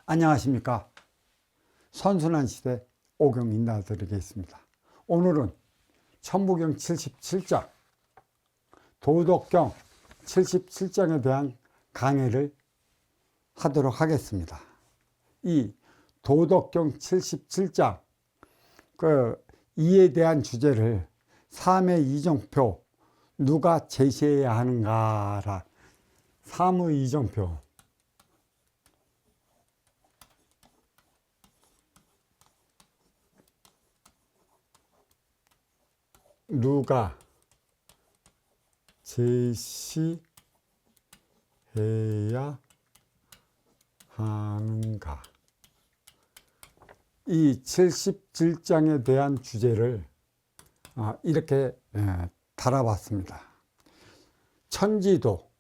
안녕하십니까. 선순환 시대 오경 인사드리겠습니다. 오늘은 천부경 77장 도덕경 77장에 대한 강의를 하도록 하겠습니다. 이 도덕경 77장 이에 대한 주제를 3의 이정표 누가 제시해야 하는가라. 3의 이정표 누가 제시해야 하는가. 이 77장에 대한 주제를 이렇게 달아봤습니다. 천지도,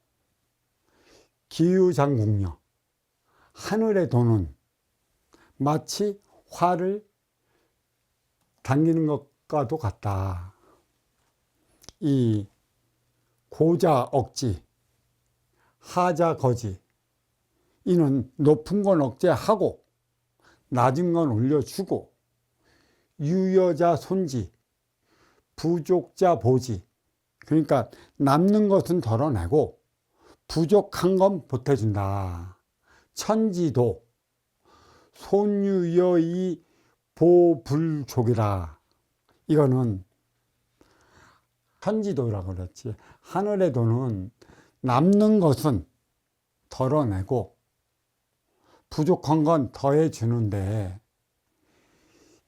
기유장국녀, 하늘에 도는 마치 활을 당기는 것과도 같다. 이 고자 억지, 하자 거지, 이는 높은 건 억제하고 낮은 건 올려주고 유여자 손지, 부족자 보지. 그러니까 남는 것은 덜어내고 부족한 건 보태준다. 천지도 손유여이 보불족이라. 이거는 천지도라고 그랬지. 하늘의 도는 남는 것은 덜어내고 부족한 건 더해주는데,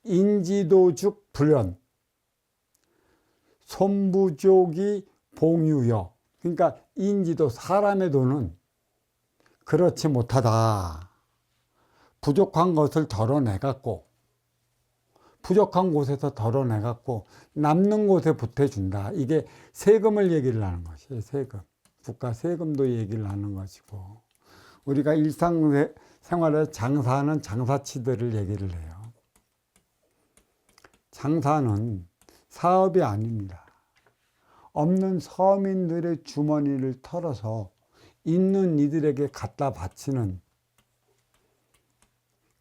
인지도죽 불연, 손부족이 봉유여. 그러니까 인지도, 사람의 도는 그렇지 못하다. 부족한 것을 덜어내갖고 부족한 곳에서 덜어내갖고 남는 곳에 보태준다. 이게 세금을 얘기를 하는 것이에요. 세금. 국가 세금도 얘기를 하는 것이고, 우리가 일상생활에 장사하는 장사치들을 얘기를 해요. 장사는 사업이 아닙니다. 없는 서민들의 주머니를 털어서 있는 이들에게 갖다 바치는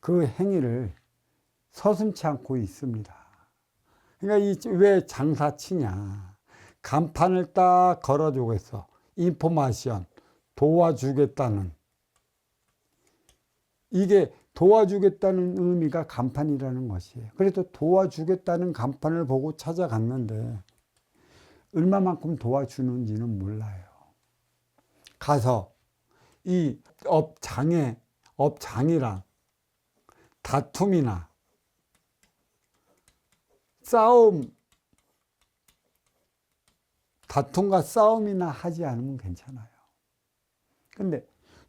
그 행위를 서슴지 않고 있습니다. 그러니까 왜 장사치냐. 간판을 딱 걸어주겠어. 인포메이션, 도와주겠다는. 이게 도와주겠다는 의미가 간판이라는 것이에요. 그래서 도와주겠다는 간판을 보고 찾아갔는데 얼마만큼 도와주는지는 몰라요. 가서 이 업장이랑 다툼이나 다툼과 싸움이나 하지 않으면 괜찮아요. 근데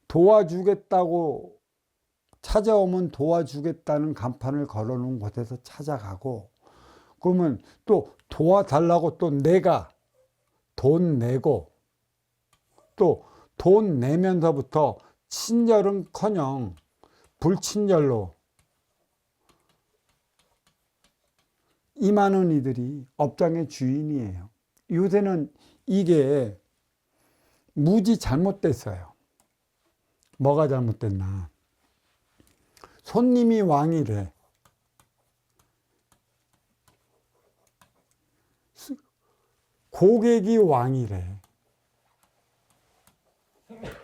도와주겠다고 찾아오면 도와주겠다는 간판을 걸어놓은 곳에서 찾아가고, 그러면 또 도와달라고 또 내가 돈 내고, 또 돈 내면서부터 친절은커녕 불친절로 임하는 이들이 업장의 주인이에요. 요새는 이게 무지 잘못됐어요. 뭐가 잘못됐나. 손님이 왕이래. 고객이 왕이래.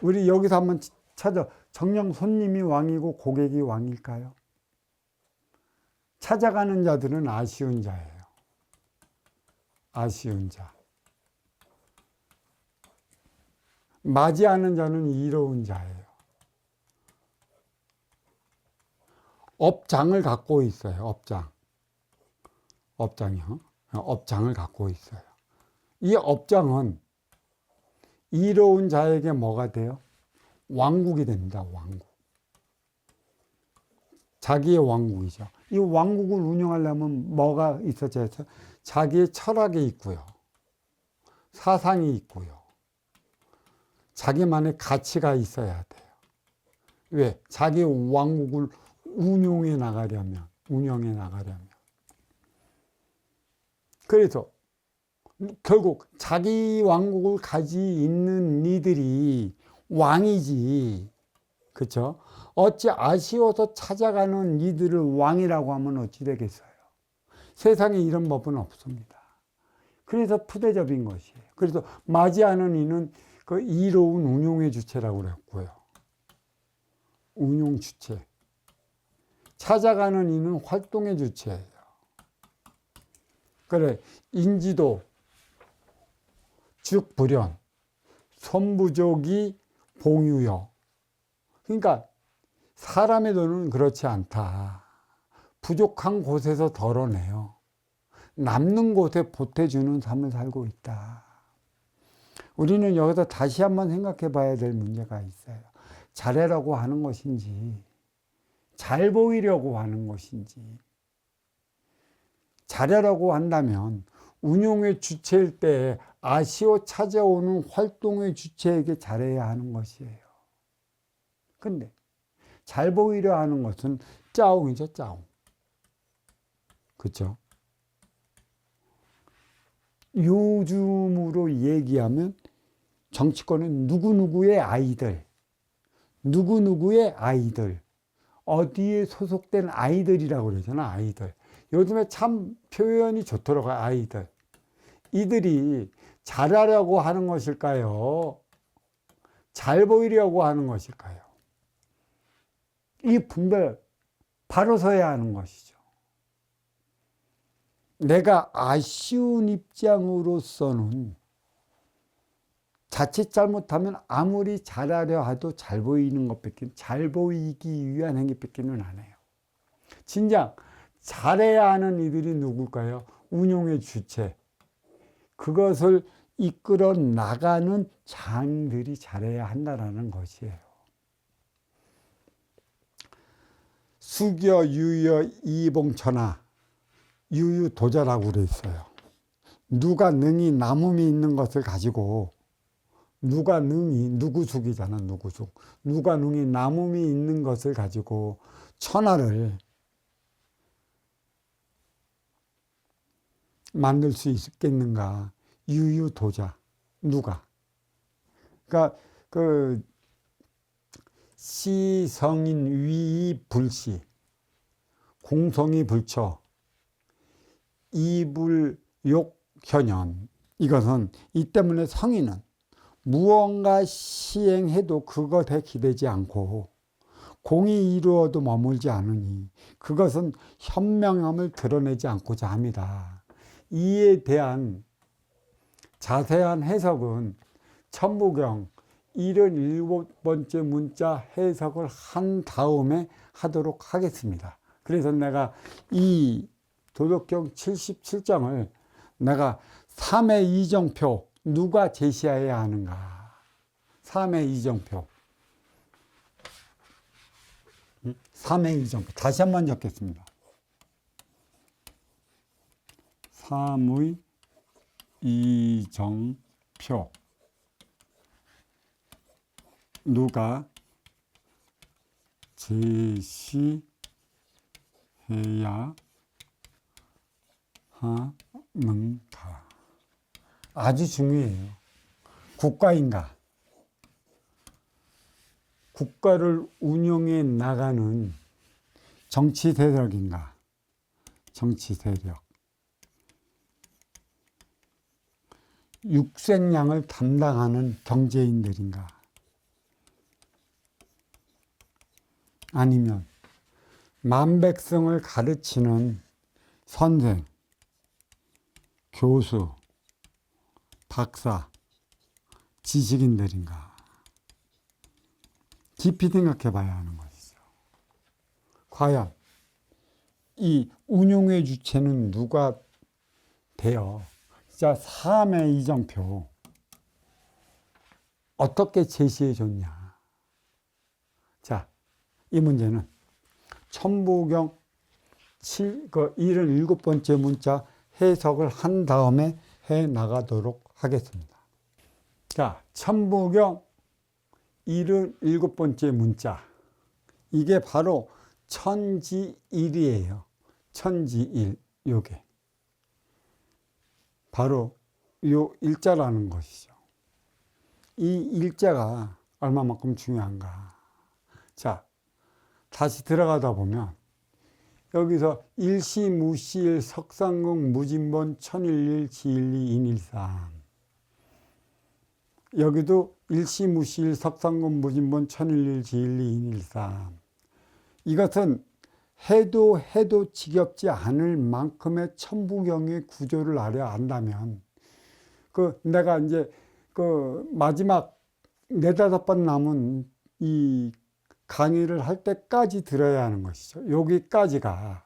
우리 여기서 한번 찾아. 정녕 손님이 왕이고 고객이 왕일까요? 찾아가는 자들은 아쉬운 자예요. 아쉬운 자. 맞이하는 자는 이로운 자예요. 업장을 갖고 있어요. 업장이요. 업장을 갖고 있어요. 이 업장은 이로운 자에게 뭐가 돼요? 왕국이 됩니다. 왕국. 자기의 왕국이죠. 이 왕국을 운영하려면 뭐가 있어야 해서 자기의 철학이 있고요. 사상이 있고요. 자기만의 가치가 있어야 돼요. 왜? 자기 왕국을 운영해 나가려면. 그래서 결국 자기 왕국을 가지 있는 이들이 왕이지. 그쵸? 어찌 아쉬워서 찾아가는 이들을 왕이라고 하면 어찌 되겠어요? 세상에 이런 법은 없습니다. 그래서 푸대접인 것이에요. 그래서 맞이하는 이는 그 이로운 운용의 주체라고 그랬고요. 운용 주체. 찾아가는 이는 활동의 주체예요. 그래, 인지도, 즉 불연, 선부족이 봉유여. 그러니까 사람의 돈은 그렇지 않다. 부족한 곳에서 덜어내요. 남는 곳에 보태주는 삶을 살고 있다. 우리는 여기서 다시 한번 생각해 봐야 될 문제가 있어요. 잘해라고 하는 것인지, 잘 보이려고 하는 것인지. 잘해라고 한다면 운용의 주체일 때 아쉬워 찾아오는 활동의 주체에게 잘해야 하는 것이에요. 근데 잘 보이려 하는 것은 짜옹이죠, 짜옹. 그렇죠? 요즘으로 얘기하면 정치권은 누구누구의 아이들, 누구누구의 아이들, 어디에 소속된 아이들이라고 그러잖아, 아이들. 요즘에 참 표현이 좋더라고요, 아이들. 이들이 잘하려고 하는 것일까요? 잘 보이려고 하는 것일까요? 이 분별 바로 서야 하는 것이죠. 내가 아쉬운 입장으로서는 자칫 잘못하면 아무리 잘하려 해도 잘 보이는 것밖에, 잘 보이기 위한 행위밖에는 안 해요. 진작 잘해야 하는 이들이 누굴까요? 운용의 주체. 그것을 이끌어 나가는 장들이 잘해야 한다는 것이에요. 수교, 유여, 이봉천하, 유유도자라고 그랬어요. 누가 능히 남음이 있는 것을 가지고, 누가 능히, 누구숙이잖아, 누구숙. 누가 능히 남음이 있는 것을 가지고 천하를 만들 수 있겠는가? 유유도자. 누가? 그러니까 그 시성인 위이 불시, 공성이 불처, 이불욕 현현. 이것은 이 때문에 성인은 무언가 시행해도 그것에 기대지 않고 공이 이루어도 머물지 않으니 그것은 현명함을 드러내지 않고자 합니다. 이에 대한 자세한 해석은 천부경 77번째 문자 해석을 한 다음에 하도록 하겠습니다. 그래서 내가 이 도덕경 77장을 내가 3의 이정표 누가 제시해야 하는가. 3의 이정표. 3의 이정표. 다시 한번 적겠습니다. 3의 이정표. 누가 제시해야 하는가. 아주 중요해요. 국가인가? 국가를 운영해 나가는 정치 세력인가? 정치 세력. 육생량을 담당하는 경제인들인가? 아니면 만백성을 가르치는 선생, 교수, 박사, 지식인들인가? 깊이 생각해 봐야 하는 것이죠. 과연 이 운용의 주체는 누가 돼요? 자, 3의 이정표 어떻게 제시해 줬냐? 자, 이 문제는 천부경 77번째 문자 해석을 한 다음에 해 나가도록 하겠습니다. 자, 천부경 77번째 문자. 이게 바로 천지일이에요. 천지일, 요게. 바로 요 일자라는 것이죠. 이 일자가 얼마만큼 중요한가. 자, 다시 들어가다 보면 여기서 일시무시일 석상공 무진본 천일일 지일리 인일삼. 여기도 일시무시일 석상공 무진본 천일일 지일리 인일삼. 이것은 해도 지겹지 않을 만큼의 천부경의 구조를 안다면 내가 이제 마지막 4-5번 남은 이 강의를 할 때까지 들어야 하는 것이죠. 여기까지가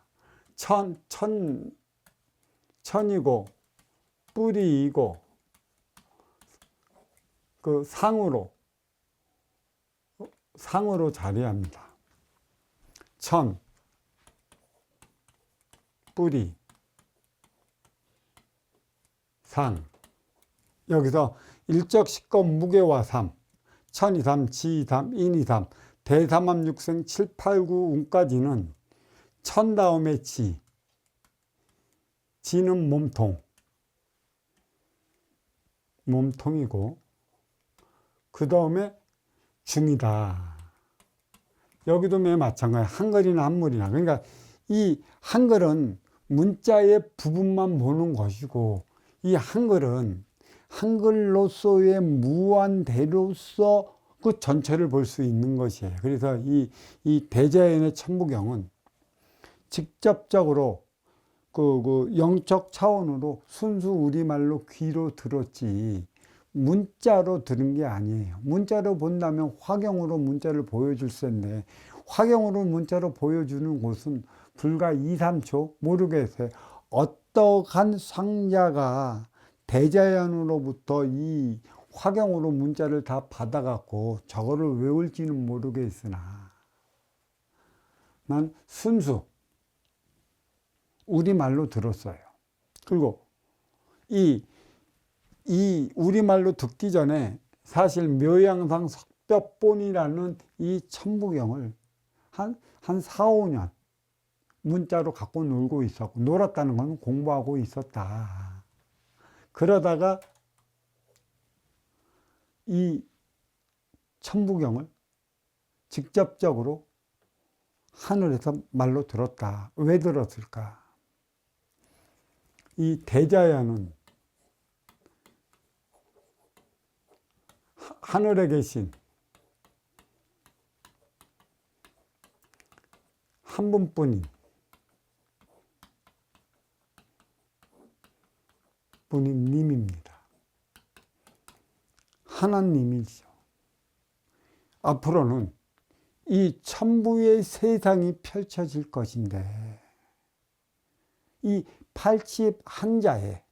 천이고 뿌리이고 상으로 자리합니다. 천, 뿌리, 상. 여기서 일적식겁 무게와 삼, 천이삼, 지이삼, 인이삼, 대삼암육생 7, 8, 9 운까지는 천 다음에 지는 몸통이고 그 다음에 중이다. 여기도 매 마찬가지야. 한글이나 한물이나. 그러니까 이 한글은 문자의 부분만 보는 것이고 이 한글은 한글로서의 무한대로서 그 전체를 볼 수 있는 것이에요. 그래서 이 대자연의 천부경은 직접적으로 그 영적 차원으로 순수 우리말로 귀로 들었지 문자로 들은 게 아니에요. 문자로 본다면 화경으로 문자를 보여줄 텐데 화경으로 문자로 보여주는 곳은 불과 2, 3초 모르겠어요. 어떠한 상자가 대자연으로부터 이 화경으로 문자를 다 받아갖고 저거를 외울지는 모르겠으나 난 순수 우리말로 들었어요. 그리고 이 우리말로 듣기 전에 사실 묘양상 석벽본이라는 이 천부경을 한 4, 5년 문자로 갖고 놀고 있었고 놀았다는 건 공부하고 있었다. 그러다가 이 천부경을 직접적으로 하늘에서 말로 들었다. 왜 들었을까? 이 대자연은 하늘에 계신 한 분뿐인 분이 님입니다. 하나님이죠. 앞으로는 이 천부의 세상이 펼쳐질 것인데 이 81자에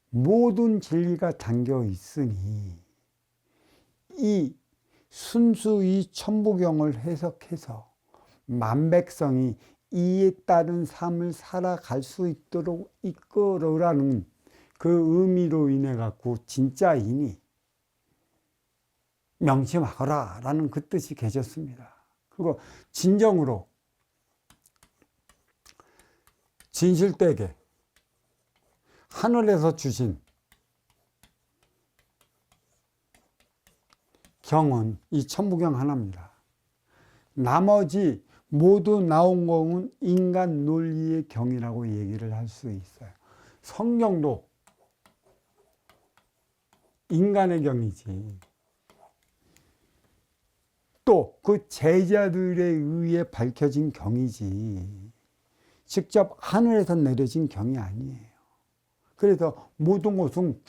모든 진리가 담겨 있으니 이 순수 이 천부경을 해석해서 만백성이 이에 따른 삶을 살아갈 수 있도록 이끌어라는 그 의미로 인해 갖고 진짜이니 명심하거라 라는 그 뜻이 계셨습니다. 그리고 진정으로 진실되게 하늘에서 주신 경은 이 천부경 하나입니다. 나머지 모두 나온 경은 인간 논리의 경이라고 얘기를 할 수 있어요. 성경도 인간의 경이지. 또 그 제자들에 의해 밝혀진 경이지. 직접 하늘에서 내려진 경이 아니에요. 그래서 모든 것은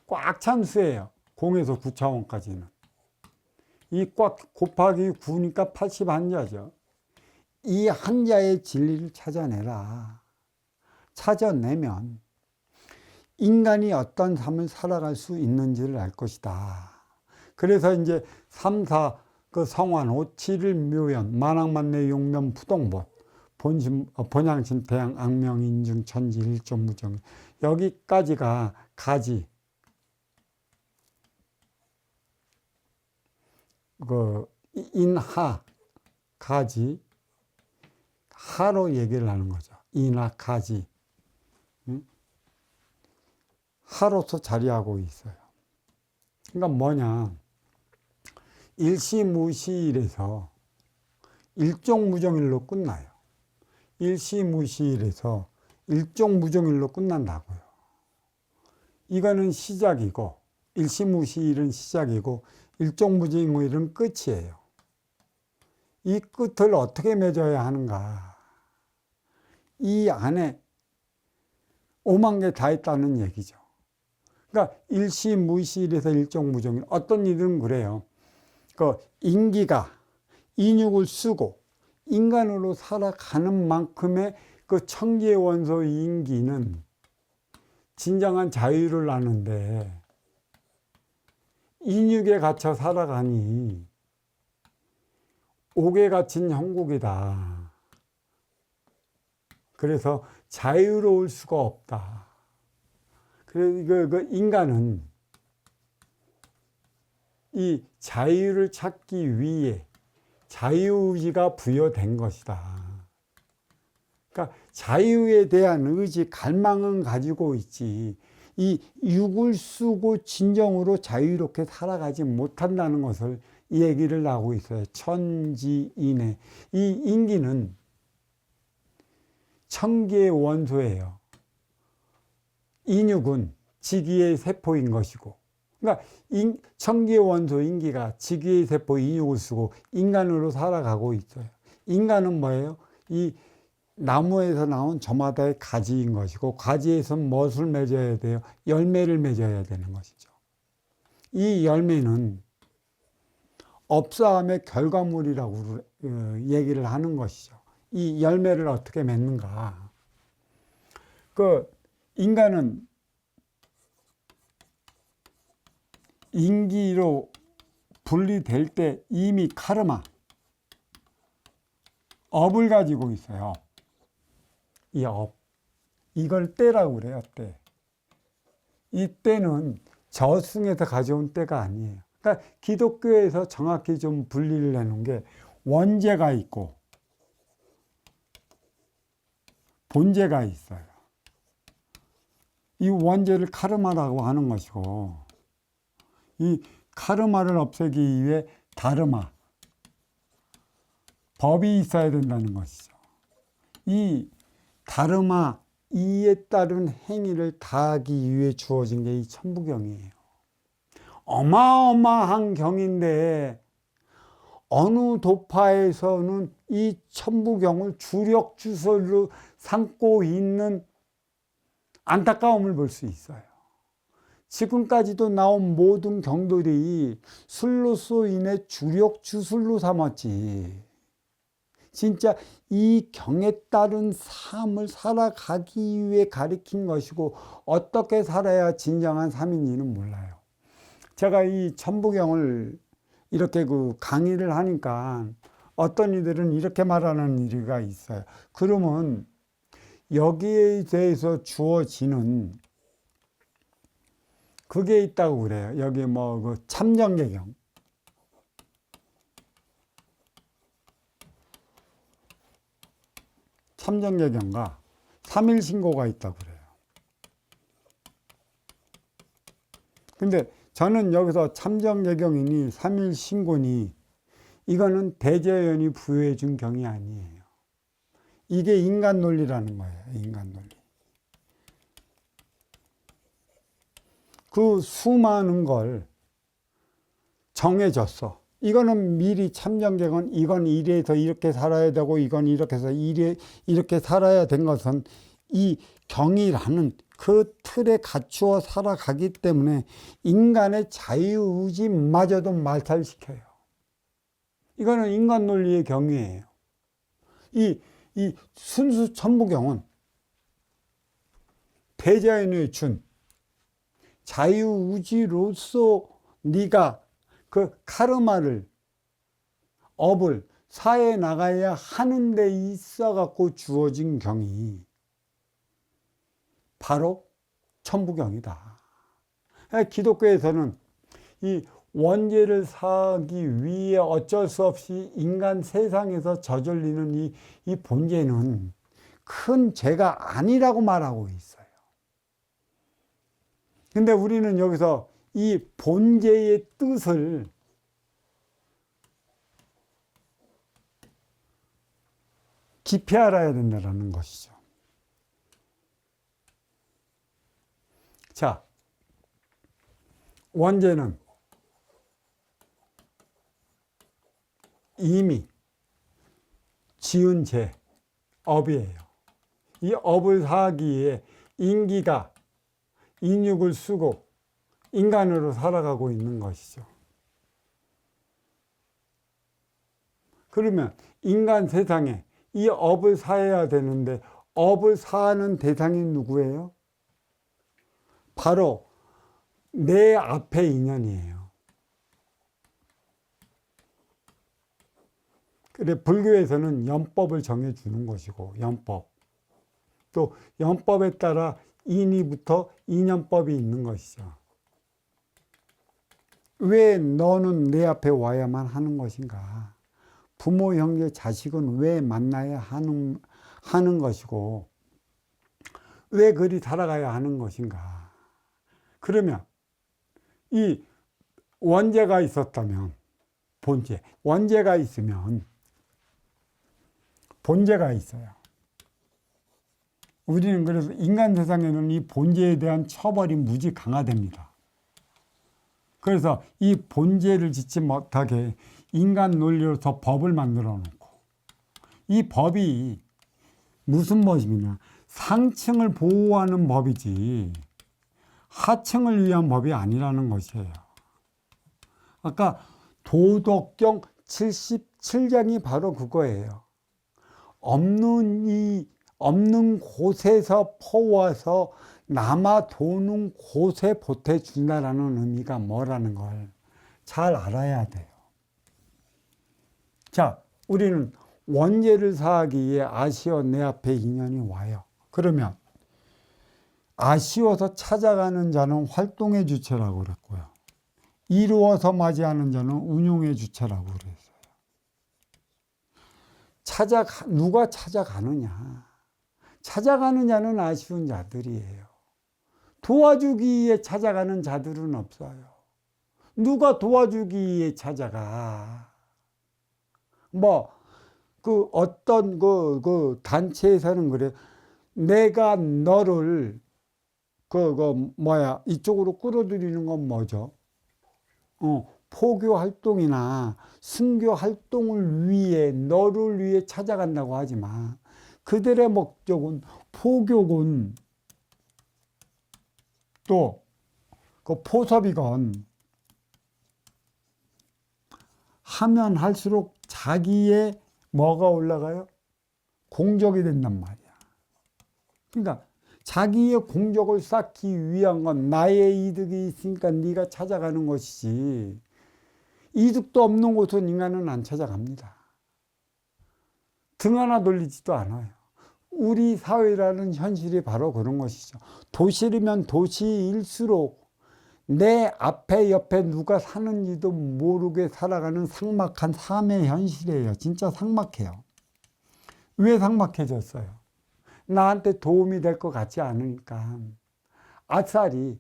꽉 찬 수예요. 0에서 9차원까지는. 이 꽉 곱하기 9니까 81자죠. 이 한자의 진리를 찾아내라. 찾아내면 인간이 어떤 삶을 살아갈 수 있는지를 알 것이다. 그래서 이제 3, 4, 그 성환, 5, 7일 묘연, 만학만내 용면 부동본, 본양심, 대양, 악명, 인중, 천지, 일종, 무정. 여기까지가 가지. 인하, 가지. 하로 얘기를 하는 거죠. 인하, 가지. 하로서 자리하고 있어요. 그러니까 뭐냐. 일시무시일에서 일종무종일로 끝나요. 일시무시일에서 일종무종일로 끝난다고요. 이거는 시작이고 일시무시일은 시작이고 일종무종일은 끝이에요. 이 끝을 어떻게 맺어야 하는가? 이 안에 5만 개 다 있다는 얘기죠. 그러니까 일시무시일에서 일종무종일, 어떤 일은 그래요. 그 인기가 인육을 쓰고 인간으로 살아가는 만큼의 그 천기의 원소 인기는 진정한 자유를 아는데 인육에 갇혀 살아가니 옥에 갇힌 형국이다. 그래서 자유로울 수가 없다. 그래서 그 인간은 이 자유를 찾기 위해 자유의지가 부여된 것이다. 그러니까 자유에 대한 의지, 갈망은 가지고 있지, 이 육을 쓰고 진정으로 자유롭게 살아가지 못한다는 것을 이 얘기를 하고 있어요. 천지인의. 이 인기는 천기의 원소예요. 인육은 지기의 세포인 것이고, 그러니까 천기의 원소 인기가 지기의 세포 인육을 쓰고 인간으로 살아가고 있어요. 인간은 뭐예요? 이 나무에서 나온 저마다의 가지인 것이고, 가지에서 무엇을 맺어야 돼요? 열매를 맺어야 되는 것이죠. 이 열매는 업사함의 결과물이라고 얘기를 하는 것이죠. 이 열매를 어떻게 맺는가? 그 인간은 인기로 분리될 때 이미 카르마, 업을 가지고 있어요. 이 업, 이걸 때라고 그래요. 때. 이 때는 저승에서 가져온 때가 아니에요. 그러니까 기독교에서 정확히 좀 분리를 해놓은 게 원죄가 있고 본죄가 있어요. 이 원죄를 카르마라고 하는 것이고, 이 카르마를 없애기 위해 다르마, 법이 있어야 된다는 것이죠. 이 다르마, 이에 따른 행위를 다하기 위해 주어진 게 이 천부경이에요. 어마어마한 경인데 어느 도파에서는 이 천부경을 주력 주설로 삼고 있는 안타까움을 볼 수 있어요. 지금까지도 나온 모든 경들이 술로서인의 주력 주술로 삼았지, 진짜 이 경에 따른 삶을 살아가기 위해 가리킨 것이고, 어떻게 살아야 진정한 삶인지는 몰라요. 제가 이 천부경을 이렇게 강의를 하니까 어떤 이들은 이렇게 말하는 일이 있어요. 그러면 여기에 대해서 주어지는 그게 있다고 그래요. 여기 참정계경. 참정계경과 3일신고가 있다고 그래요. 근데 저는 여기서 참정계경이니 3일신고니 이거는 대제연이 부여해 준 경이 아니에요. 이게 인간 논리라는 거예요. 인간 논리. 그 수많은 걸 정해졌어. 이거는 미리 참정계건, 이건 이래서 이렇게 살아야 되고, 이건 이렇게 해서 이렇게 살아야 된 것은 이 경이라는 그 틀에 갖추어 살아가기 때문에 인간의 자유의지마저도 말살시켜요. 이거는 인간 논리의 경이에요. 이 순수 천부경은 대자연이 준 자유의지로서 네가 그 카르마를, 업을 사해 나가야 하는 데 있어 갖고 주어진 경이 바로 천부경이다. 기독교에서는 이 원죄를 사하기 위해 어쩔 수 없이 인간 세상에서 저질리는 이 본죄는 큰 죄가 아니라고 말하고 있어요. 근데 우리는 여기서 이 본죄의 뜻을 깊이 알아야 된다는 것이죠. 자, 원죄는 이미 지은 죄, 업이에요. 이 업을 사하기 위해 인기가 인육을 쓰고 인간으로 살아가고 있는 것이죠. 그러면 인간 세상에 이 업을 사해야 되는데 업을 사하는 대상이 누구예요? 바로 내 앞의 인연이에요. 그래, 불교에서는 연법을 정해주는 것이고, 연법. 또 연법에 따라 인의부터 인연법이 있는 것이죠. 왜 너는 내 앞에 와야만 하는 것인가? 부모, 형제, 자식은 왜 만나야 하는 것이고, 왜 그리 살아가야 하는 것인가? 그러면 이 원죄가 있었다면, 본죄, 원죄가 있으면 본죄가 있어요. 우리는 그래서 인간 세상에는 이 본죄에 대한 처벌이 무지 강화됩니다. 그래서 이 본죄를 짓지 못하게 인간 논리로서 법을 만들어 놓고, 이 법이 무슨 법이냐, 상층을 보호하는 법이지 하층을 위한 법이 아니라는 것이에요. 아까 도덕경 77장이 바로 그거예요. 없는 곳에서 퍼와서 남아 도는 곳에 보태준다라는 의미가 뭐라는 걸 잘 알아야 돼요. 자, 우리는 원죄를 사하기 위해 아쉬워 내 앞에 인연이 와요. 그러면 아쉬워서 찾아가는 자는 활동의 주체라고 그랬고요. 이루어서 맞이하는 자는 운용의 주체라고 그랬어요. 누가 찾아가느냐? 찾아가는 자는 아쉬운 자들이에요. 도와주기 위해 찾아가는 자들은 없어요. 누가 도와주기 위해 찾아가? 어떤 단체에서는 그래. 내가 너를, 이쪽으로 끌어들이는 건 뭐죠? 포교 활동이나 순교 활동을 위해, 너를 위해 찾아간다고 하지만 그들의 목적은 포교군, 또 그 포섭이건 하면 할수록 자기의 뭐가 올라가요? 공적이 된단 말이야. 그러니까 자기의 공적을 쌓기 위한 건 나의 이득이 있으니까 네가 찾아가는 것이지, 이득도 없는 곳은 인간은 안 찾아갑니다. 등 하나 돌리지도 않아요. 우리 사회라는 현실이 바로 그런 것이죠. 도시이면 도시일수록 내 앞에 옆에 누가 사는지도 모르게 살아가는 삭막한 삶의 현실이에요. 진짜 삭막해요. 왜 삭막해졌어요? 나한테 도움이 될 것 같지 않으니까 아싸리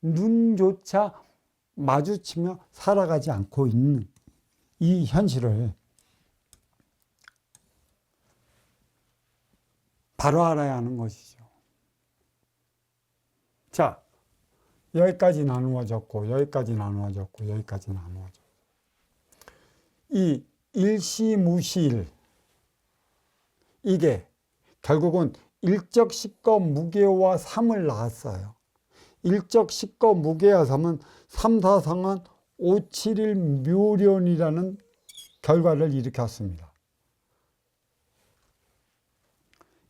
눈조차 마주치며 살아가지 않고 있는 이 현실을 바로 알아야 하는 것이죠. 자, 여기까지 나누어졌고, 여기까지 나누어졌고, 여기까지 나누어졌고. 이 일시무시일, 이게 결국은 일적 식거 무게와 삼을 낳았어요. 일적 식거 무게와 삼은 삼사성은 571 묘련이라는 결과를 일으켰습니다.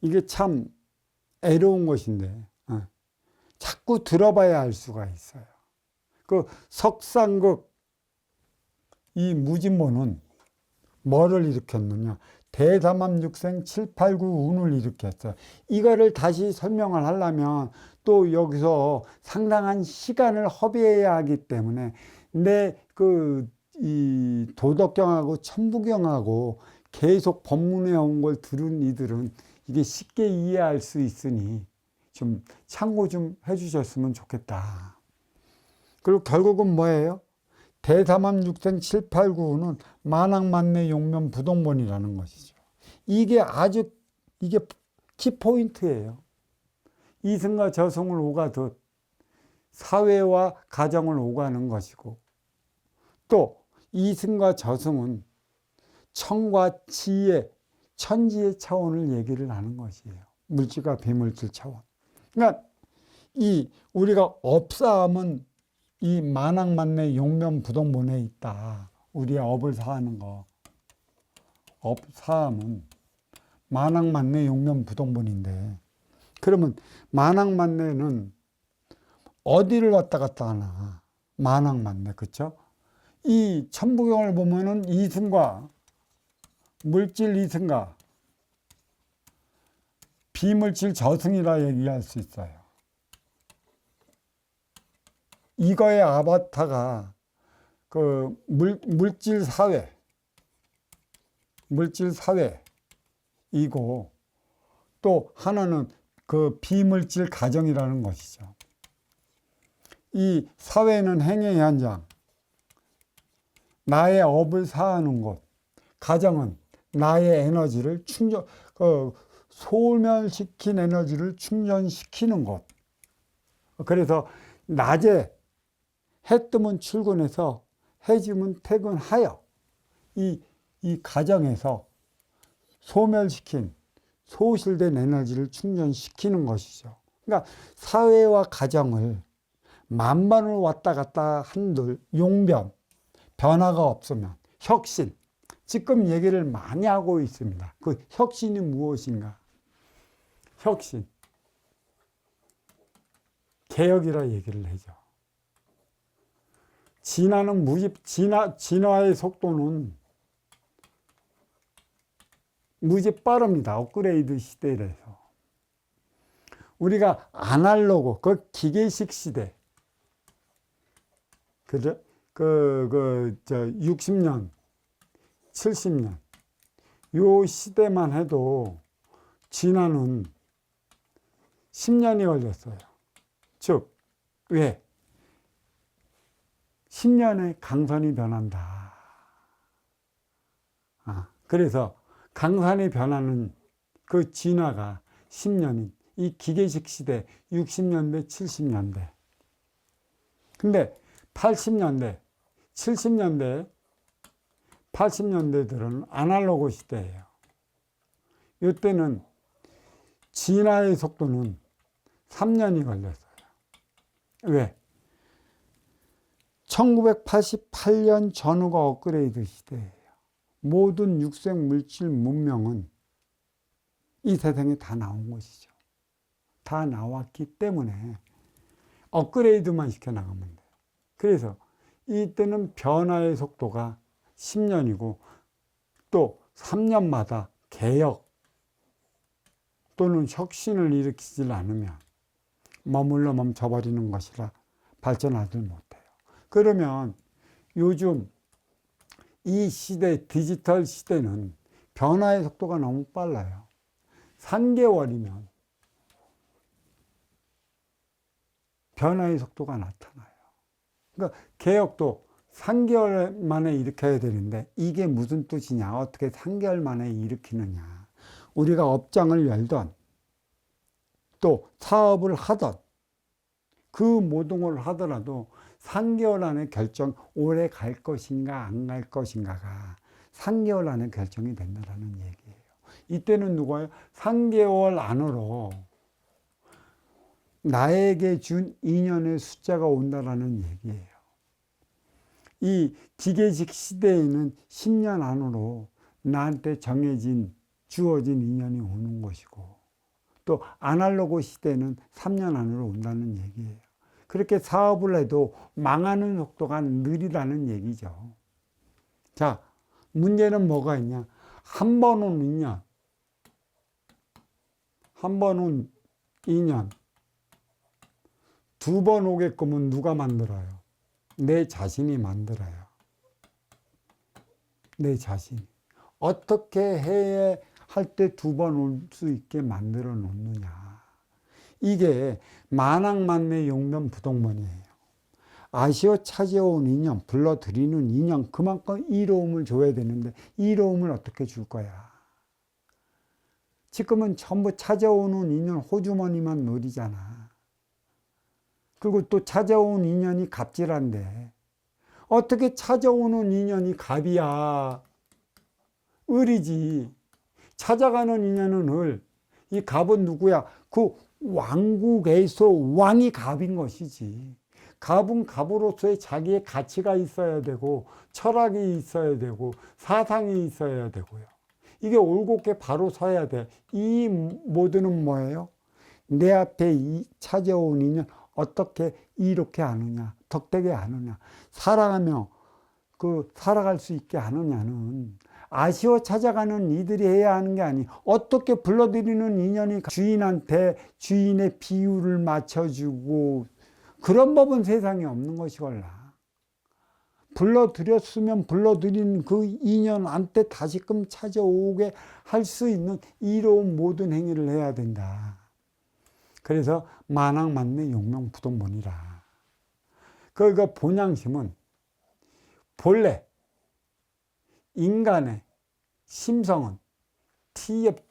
이게 참 애로운 것인데 자꾸 들어봐야 알 수가 있어요. 그 석상극 이 무진모는 뭐를 일으켰느냐? 대담암육생 789 운을 일으켰어요. 이거를 다시 설명을 하려면 또 여기서 상당한 시간을 허비해야 하기 때문에 이 도덕경하고 천부경하고 계속 법문해 온 걸 들은 이들은 이게 쉽게 이해할 수 있으니 좀 참고 좀 해주셨으면 좋겠다. 그리고 결국은 뭐예요? 대담암육생 789는 만학만내 용면 부동본이라는 것이죠. 이게 아주 이게 키포인트예요. 이승과 저승을 오가듯 사회와 가정을 오가는 것이고, 또 이승과 저승은 청과 지혜, 천지의 차원을 얘기를 하는 것이에요. 물질과 비물질 차원. 그러니까 우리가 업사함은 이 만왕만내 용변부동본에 있다. 우리의 업을 사하는 거. 업사함은 만왕만내 용변부동본인데, 그러면 만왕만내는 어디를 왔다 갔다 하나? 만왕만내, 그렇죠? 이 천부경을 보면은 이승과 물질 이승과 비물질 저승이라 얘기할 수 있어요. 이거의 아바타가 그 물질 사회이고, 또 하나는 그 비물질 가정이라는 것이죠. 이 사회는 행의 현장, 나의 업을 사하는 곳, 가정은 나의 에너지를 소멸시킨 에너지를 충전시키는 곳. 그래서 낮에 해 뜨면 출근해서 해 지면 퇴근하여 이 가정에서 소멸시킨, 소실된 에너지를 충전시키는 것이죠. 그러니까 사회와 가정을 만반을 왔다 갔다 한들 용변, 변화가 없으면 혁신, 지금 얘기를 많이 하고 있습니다. 그 혁신이 무엇인가? 혁신, 개혁이라 얘기를 하죠. 진화의 속도는 무지 빠릅니다. 업그레이드 시대라서. 우리가 아날로그, 그 기계식 시대, 그죠? 60년, 70년, 요 시대만 해도 진화는 10년이 걸렸어요. 즉, 왜? 10년에 강선이 변한다. 그래서 강산이 변하는 그 진화가 10년인 이 기계식 시대 60년대, 70년대. 근데 80년대, 70년대, 80년대들은 아날로그 시대예요. 이때는 진화의 속도는 3년이 걸렸어요. 왜? 1988년 전후가 업그레이드 시대예요. 모든 육생 물질 문명은 이 세상에 다 나온 것이죠. 다 나왔기 때문에 업그레이드만 시켜나가면 돼요. 그래서 이때는 변화의 속도가 10년이고 또 3년마다 개혁 또는 혁신을 일으키지 않으면 머물러 멈춰버리는 것이라 발전하지 못해요. 그러면 요즘 이 시대, 디지털 시대는 변화의 속도가 너무 빨라요. 3개월이면 변화의 속도가 나타나요. 그러니까 개혁도 3개월 만에 일으켜야 되는데 이게 무슨 뜻이냐? 어떻게 3개월 만에 일으키느냐? 우리가 업장을 열던 또 사업을 하던 그 모든 걸 하더라도 3개월 안에 결정, 오래 갈 것인가 안 갈 것인가가 3개월 안에 결정이 된다는 얘기예요. 이때는 누가요? 3개월 안으로 나에게 준 인연의 숫자가 온다라는 얘기예요. 이 기계식 시대에는 10년 안으로 나한테 주어진 인연이 오는 것이고, 또 아날로그 시대는 3년 안으로 온다는 얘기예요. 그렇게 사업을 해도 망하는 속도가 느리다는 얘기죠. 자, 문제는 뭐가 있냐? 한 번은 2년, 한 번은 2년, 2번 오게끔은 누가 만들어요? 내 자신이 만들어요. 내 자신이. 어떻게 해야 할 때 2번 올 수 있게 만들어 놓느냐. 이게 만왕만내 용변부동본이에요. 아시어 찾아온 인연, 불러들이는 인연, 그만큼 이로움을 줘야 되는데 이로움을 어떻게 줄 거야? 지금은 전부 찾아오는 인연 호주머니만 노리잖아. 그리고 또 찾아온 인연이 갑질한데 어떻게 찾아오는 인연이 갑이야. 을이지. 찾아가는 인연은 을. 이 갑은 누구야? 그 왕국에서 왕이 갑인 것이지. 갑은 갑으로서의 자기의 가치가 있어야 되고 철학이 있어야 되고 사상이 있어야 되고요. 이게 올곧게 바로 서야 돼. 이 모두는 뭐예요? 내 앞에 찾아온 인연 어떻게 이렇게 하느냐, 덕되게 하느냐, 사랑하며 살아갈 수 있게 하느냐는 아쉬워 찾아가는 이들이 해야 하는 게 아니, 어떻게 불러들이는 인연이 주인한테 주인의 비율을 맞춰주고, 그런 법은 세상에 없는 것이걸라. 불러들였으면 불러들인 그 인연한테 다시금 찾아오게 할 수 있는 이로운 모든 행위를 해야 된다. 그래서 만왕만내 용명부동본이라. 그러니까 본향심은 본래 인간의 심성은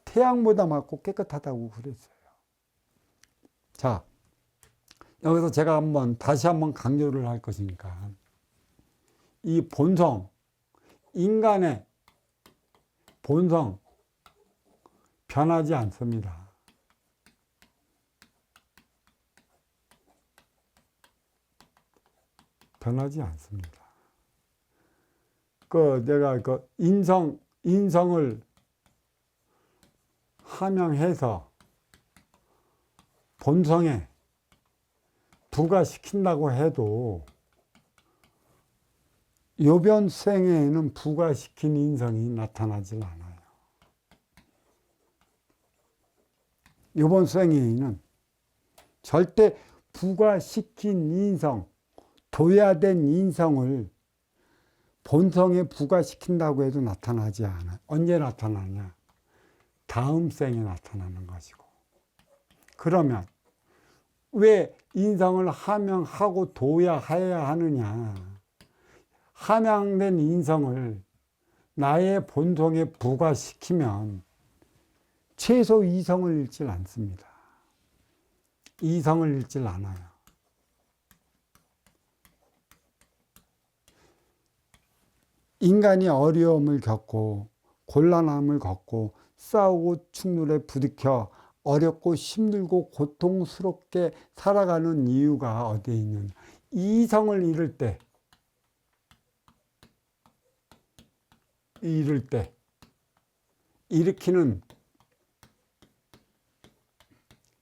태양보다 맑고 깨끗하다고 그랬어요. 자, 여기서 제가 다시 한번 강조를 할 것이니까, 이 본성, 인간의 본성 변하지 않습니다. 변하지 않습니다. 내가 인성을 함양해서 본성에 부과시킨다고 해도 요번 생에는 부과시킨 인성이 나타나질 않아요. 요번 생에는 절대 부과시킨 인성, 도야된 인성을 본성에 부과시킨다고 해도 나타나지 않아요. 언제 나타나냐? 다음 생에 나타나는 것이고. 그러면 왜 인성을 함양하고 도야해야 하느냐? 함양된 인성을 나의 본성에 부과시키면 최소 이성을 잃질 않습니다. 이성을 잃질 않아요. 인간이 어려움을 겪고 곤란함을 겪고 싸우고 충돌에 부딪혀 어렵고 힘들고 고통스럽게 살아가는 이유가 어디에 있느냐? 이성을 잃을 때 일으키는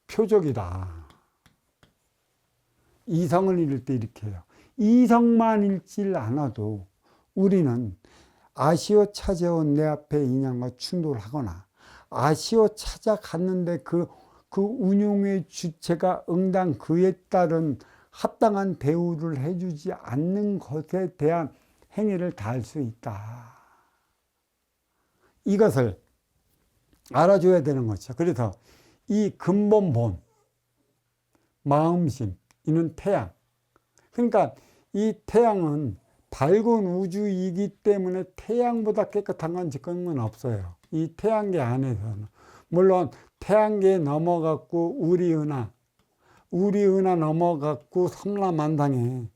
표적이다. 이성을 잃을 때 일으켜요. 이성만 잃질 않아도 우리는 아쉬워 찾아온 내 앞에 인연과 충돌하거나 아쉬워 찾아갔는데 그 운용의 주체가 응당 그에 따른 합당한 대우를 해주지 않는 것에 대한 행위를 다할 수 있다. 이것을 알아줘야 되는 거죠. 그래서 이 근본본, 마음심, 이는 태양. 그러니까 이 태양은 밝은 우주이기 때문에 태양보다 깨끗한 건 지금은 없어요. 이 태양계 안에서는. 물론 태양계 넘어갔고 우리은하 넘어갔고 섬라만상에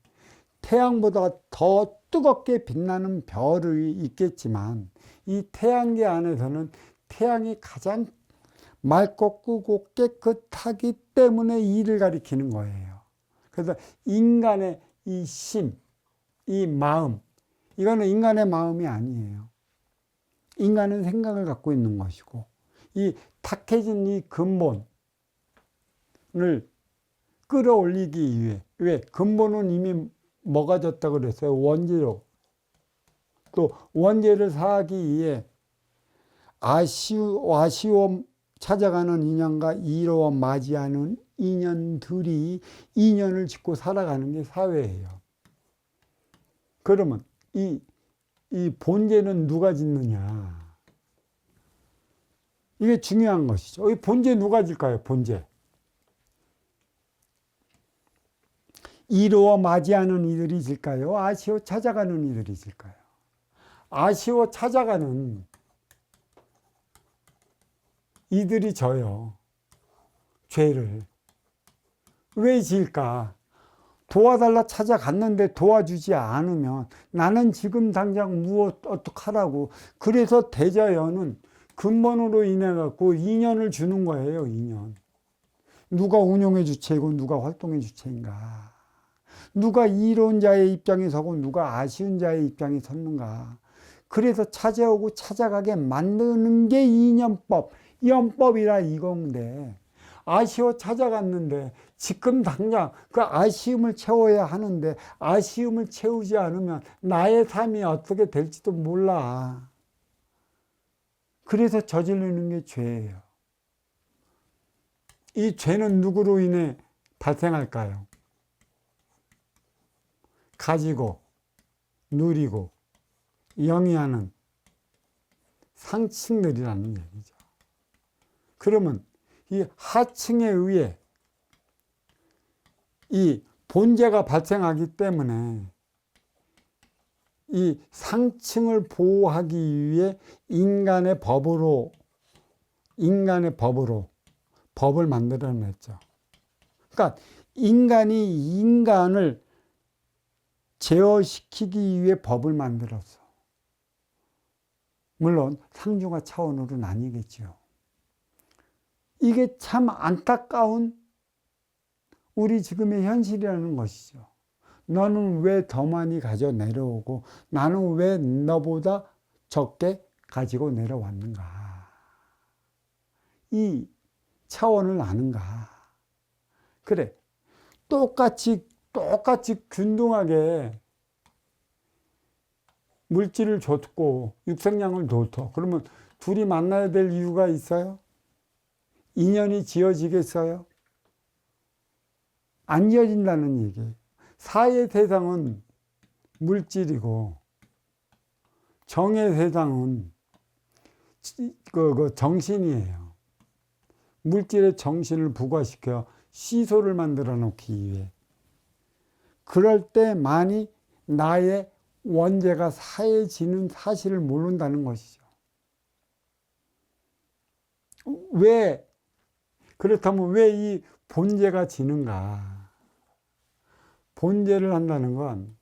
태양보다 더 뜨겁게 빛나는 별이 있겠지만, 이 태양계 안에서는 태양이 가장 맑고 끄고 깨끗하기 때문에 이를 가리키는 거예요. 그래서 인간의 이 심, 이 마음, 이거는 인간의 마음이 아니에요. 인간은 생각을 갖고 있는 것이고, 이 탁해진 이 근본을 끌어올리기 위해, 왜? 근본은 이미 먹어졌다고 그랬어요. 원재로. 또 원재를 사하기 위해 아쉬워 찾아가는 인연과 이로워 맞이하는 인연들이 인연을 짓고 살아가는 게 사회예요. 그러면 이 본재는 누가 짓느냐? 이게 중요한 것이죠. 이 본재 누가 질까요? 본재. 이로워 맞이하는 이들이 질까요? 아쉬워 찾아가는 이들이 질까요? 아쉬워 찾아가는 이들이 져요. 죄를. 왜 질까? 도와달라 찾아갔는데 도와주지 않으면 나는 지금 당장 무엇 어떡하라고. 그래서 대자연은 근본으로 인해 갖고 인연을 주는 거예요. 인연. 누가 운용의 주체이고 누가 활동의 주체인가. 누가 이론자의 입장에 서고 누가 아쉬운 자의 입장에 섰는가. 그래서 찾아오고 찾아가게 만드는 게 인연법, 연법이라 이건데, 아쉬워 찾아갔는데 지금 당장 그 아쉬움을 채워야 하는데 아쉬움을 채우지 않으면 나의 삶이 어떻게 될지도 몰라. 그래서 저지르는 게 죄예요. 이 죄는 누구로 인해 발생할까요? 가지고 누리고 영위하는 상층들이라는 얘기죠. 그러면 이 하층에 의해 이 본죄가 발생하기 때문에 이 상층을 보호하기 위해 인간의 법을 만들어냈죠. 그러니까 인간이 인간을 제어시키기 위해 법을 만들었어. 물론 상중하 차원으로 나뉘겠죠. 이게 참 안타까운 우리 지금의 현실이라는 것이죠. 너는 왜 더 많이 가져 내려오고 나는 왜 너보다 적게 가지고 내려왔는가. 이 차원을 아는가. 그래, 똑같이 균등하게 물질을 줬고 육생량을 줬어. 그러면 둘이 만나야 될 이유가 있어요? 인연이 지어지겠어요? 안 지어진다는 얘기예요. 사의 세상은 물질이고 정의 세상은 정신이에요. 물질의 정신을 부과시켜 시소를 만들어 놓기 위해. 그럴 때만이 나의 원죄가 사해지는 사실을 모른다는 것이죠. 왜, 그렇다면 왜 이 본죄가 지는가? 본죄를 한다는 건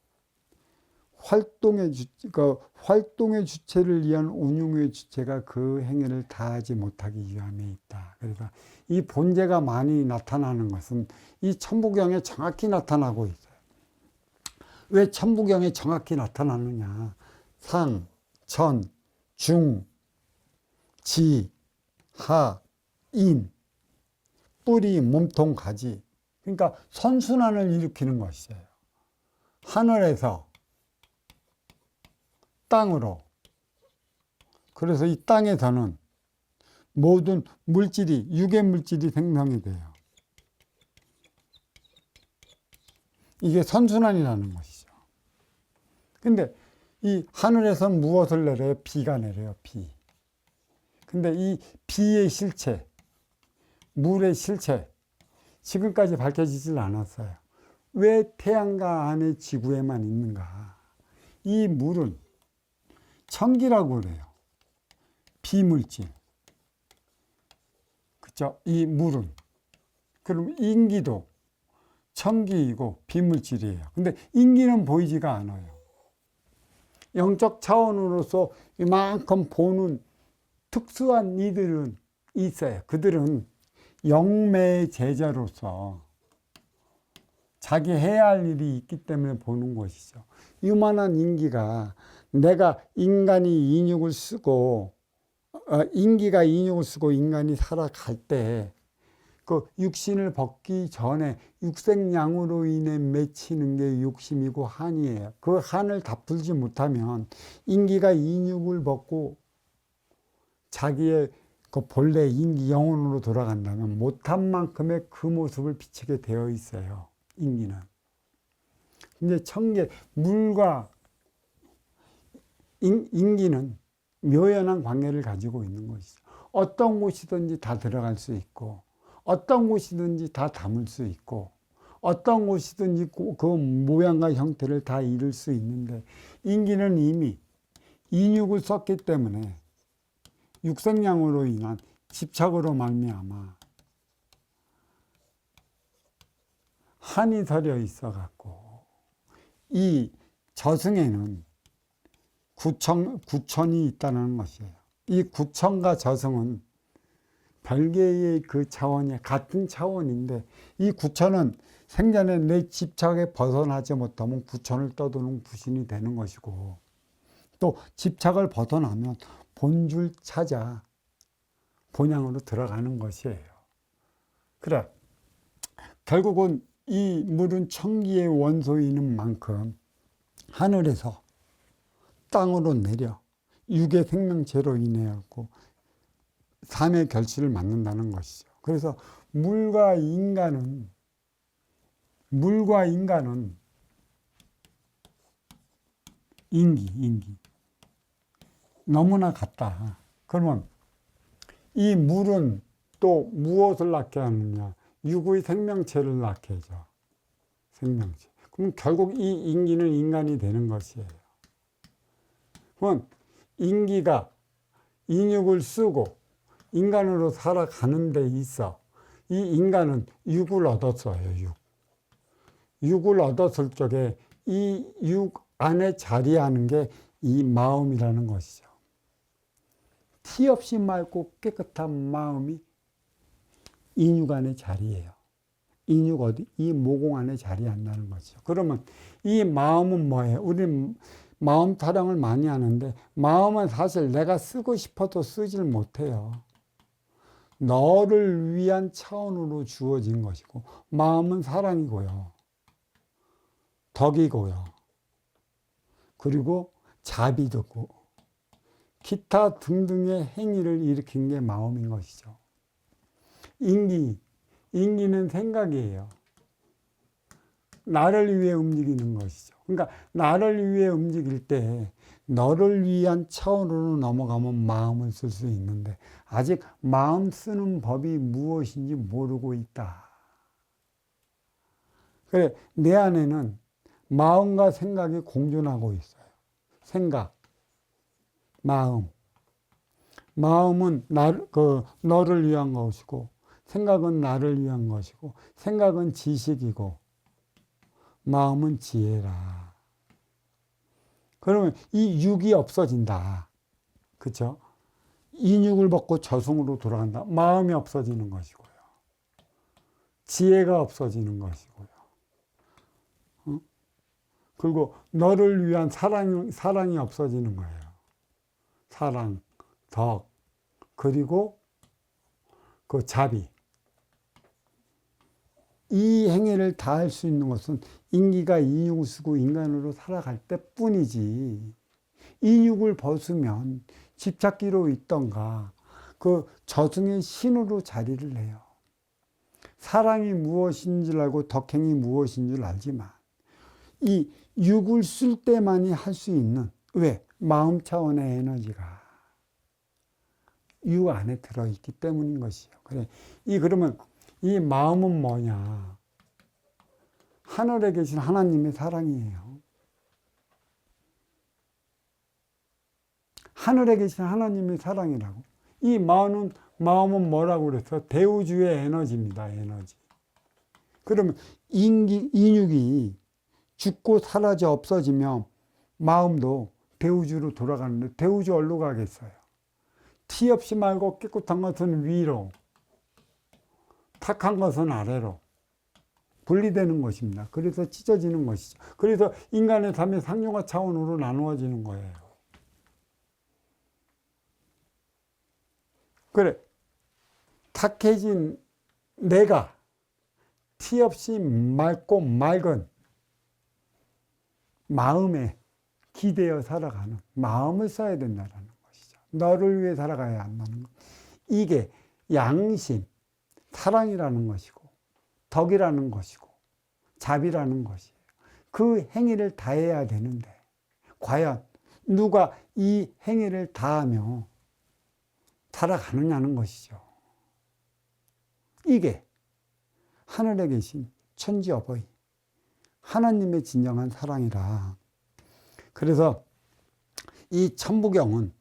활동의 주체를 위한 운용의 주체가 그 행위를 다하지 못하기 위함에 있다. 그래서 이 본죄가 많이 나타나는 것은 이 천부경에 정확히 나타나고 있어요. 왜 천부경에 정확히 나타나느냐? 상, 천, 중, 지, 하, 인, 뿌리, 몸통, 가지. 그러니까 선순환을 일으키는 것이에요. 하늘에서 땅으로. 그래서 이 땅에서는 모든 물질이, 유괴 물질이 생성이 돼요. 이게 선순환이라는 것이죠. 근데 이 하늘에서는 무엇을 내려요? 비가 내려요, 비. 근데 이 비의 실체, 물의 실체, 지금까지 밝혀지질 않았어요. 왜 태양과 안의 지구에만 있는가? 이 물은 천기라고 그래요. 비물질. 그죠? 이 물은. 그럼 인기도 천기이고 비물질이에요. 근데 인기는 보이지가 않아요. 영적 차원으로서 이만큼 보는 특수한 이들은 있어요. 그들은 영매의 제자로서 자기 해야 할 일이 있기 때문에 보는 것이죠. 이만한 인기가 내가 인간이 인육을 쓰고 인기가 인육을 쓰고 인간이 살아갈 때 그 육신을 벗기 전에 육생양으로 인해 맺히는 게 욕심이고 한이에요. 그 한을 다 풀지 못하면 인기가 인육을 벗고 자기의 그 본래 인기 영혼으로 돌아간다면 못한 만큼의 그 모습을 비치게 되어 있어요. 인기는. 근데 천계 물과 인기는 묘연한 관계를 가지고 있는 것이죠. 어떤 곳이든지 다 들어갈 수 있고 어떤 곳이든지 다 담을 수 있고 어떤 곳이든지 그 모양과 형태를 다 이룰 수 있는데 인기는 이미 인육을 썼기 때문에 육생량으로 인한 집착으로 말미암아 한이 서려 있어 갖고 이 저승에는 구천이 있다는 것이에요. 이 구천과 저승은 별개의 그 차원이 같은 차원인데, 이 구천은 생전에 내 집착에 벗어나지 못하면 구천을 떠도는 구신이 되는 것이고, 또 집착을 벗어나면 본줄 찾아 본향으로 들어가는 것이에요. 그래, 결국은 이 물은 천기의 원소이는 만큼 하늘에서 땅으로 내려 육의 생명체로 인해 갖고 삶의 결실을 맞는다는 것이죠. 그래서 물과 인간은 인기 너무나 같다. 그러면 이 물은 또 무엇을 낳게 하느냐? 육의 생명체를 낳게 하죠. 생명체. 그럼 결국 이 인기는 인간이 되는 것이에요. 그럼 인기가 인육을 쓰고 인간으로 살아가는 데 있어 이 인간은 육을 얻었어요. 육을 얻었을 적에 이 육 안에 자리하는 게 이 마음이라는 것이죠. 티 없이 맑고 깨끗한 마음이 인육 안에 자리해요. 인육 어디? 이 모공 안에 자리한다는 거죠. 그러면 이 마음은 뭐예요? 우리 마음 타령을 많이 하는데, 마음은 사실 내가 쓰고 싶어도 쓰질 못해요. 너를 위한 차원으로 주어진 것이고, 마음은 사랑이고요, 덕이고요, 그리고 자비도고 기타 등등의 행위를 일으킨 게 마음인 것이죠. 인기는 생각이에요. 나를 위해 움직이는 것이죠. 그러니까 나를 위해 움직일 때 너를 위한 차원으로 넘어가면 마음을 쓸 수 있는데, 아직 마음 쓰는 법이 무엇인지 모르고 있다. 그래, 내 안에는 마음과 생각이 공존하고 있어요. 생각, 마음은 너를 위한 것이고, 생각은 나를 위한 것이고, 생각은 지식이고, 마음은 지혜라. 그러면 이 육이 없어진다. 그렇죠? 인육을 벗고 저승으로 돌아간다. 마음이 없어지는 것이고요, 지혜가 없어지는 것이고요, 그리고 너를 위한 사랑이 없어지는 거예요. 사랑, 덕, 그리고 그 자비. 이 행위를 다 할 수 있는 것은 인기가 인육을 쓰고 인간으로 살아갈 때뿐이지, 인육을 벗으면 집착기로 있던가 그 저승의 신으로 자리를 해요. 사랑이 무엇인 줄 알고 덕행이 무엇인 줄 알지만, 이 육을 쓸 때만이 할 수 있는, 왜? 마음 차원의 에너지가 육 안에 들어있기 때문인 것이요. 그러면 이 마음은 뭐냐? 하늘에 계신 하나님의 사랑이에요. 하늘에 계신 하나님의 사랑이라고. 이 마음은 뭐라고 그랬어? 대우주의 에너지입니다. 에너지. 그러면 인육이 죽고 사라져 없어지면 마음도 대우주로 돌아가는데, 대우주 어디로 가겠어요? 티 없이 맑고 깨끗한 것은 위로, 탁한 것은 아래로 분리되는 것입니다. 그래서 찢어지는 것이죠. 그래서 인간의 삶이 상용화 차원으로 나누어지는 거예요. 그래, 탁해진 내가 티 없이 맑고 맑은 마음에 기대어 살아가는 마음을 써야 된다는 것이죠. 너를 위해 살아가야 한다는 것. 이게 양심, 사랑이라는 것이고, 덕이라는 것이고, 자비라는 것이에요. 그 행위를 다 해야 되는데, 과연 누가 이 행위를 다 하며 살아가느냐는 것이죠. 이게 하늘에 계신 천지 어버이 하나님의 진정한 사랑이라. 그래서 이 천부경은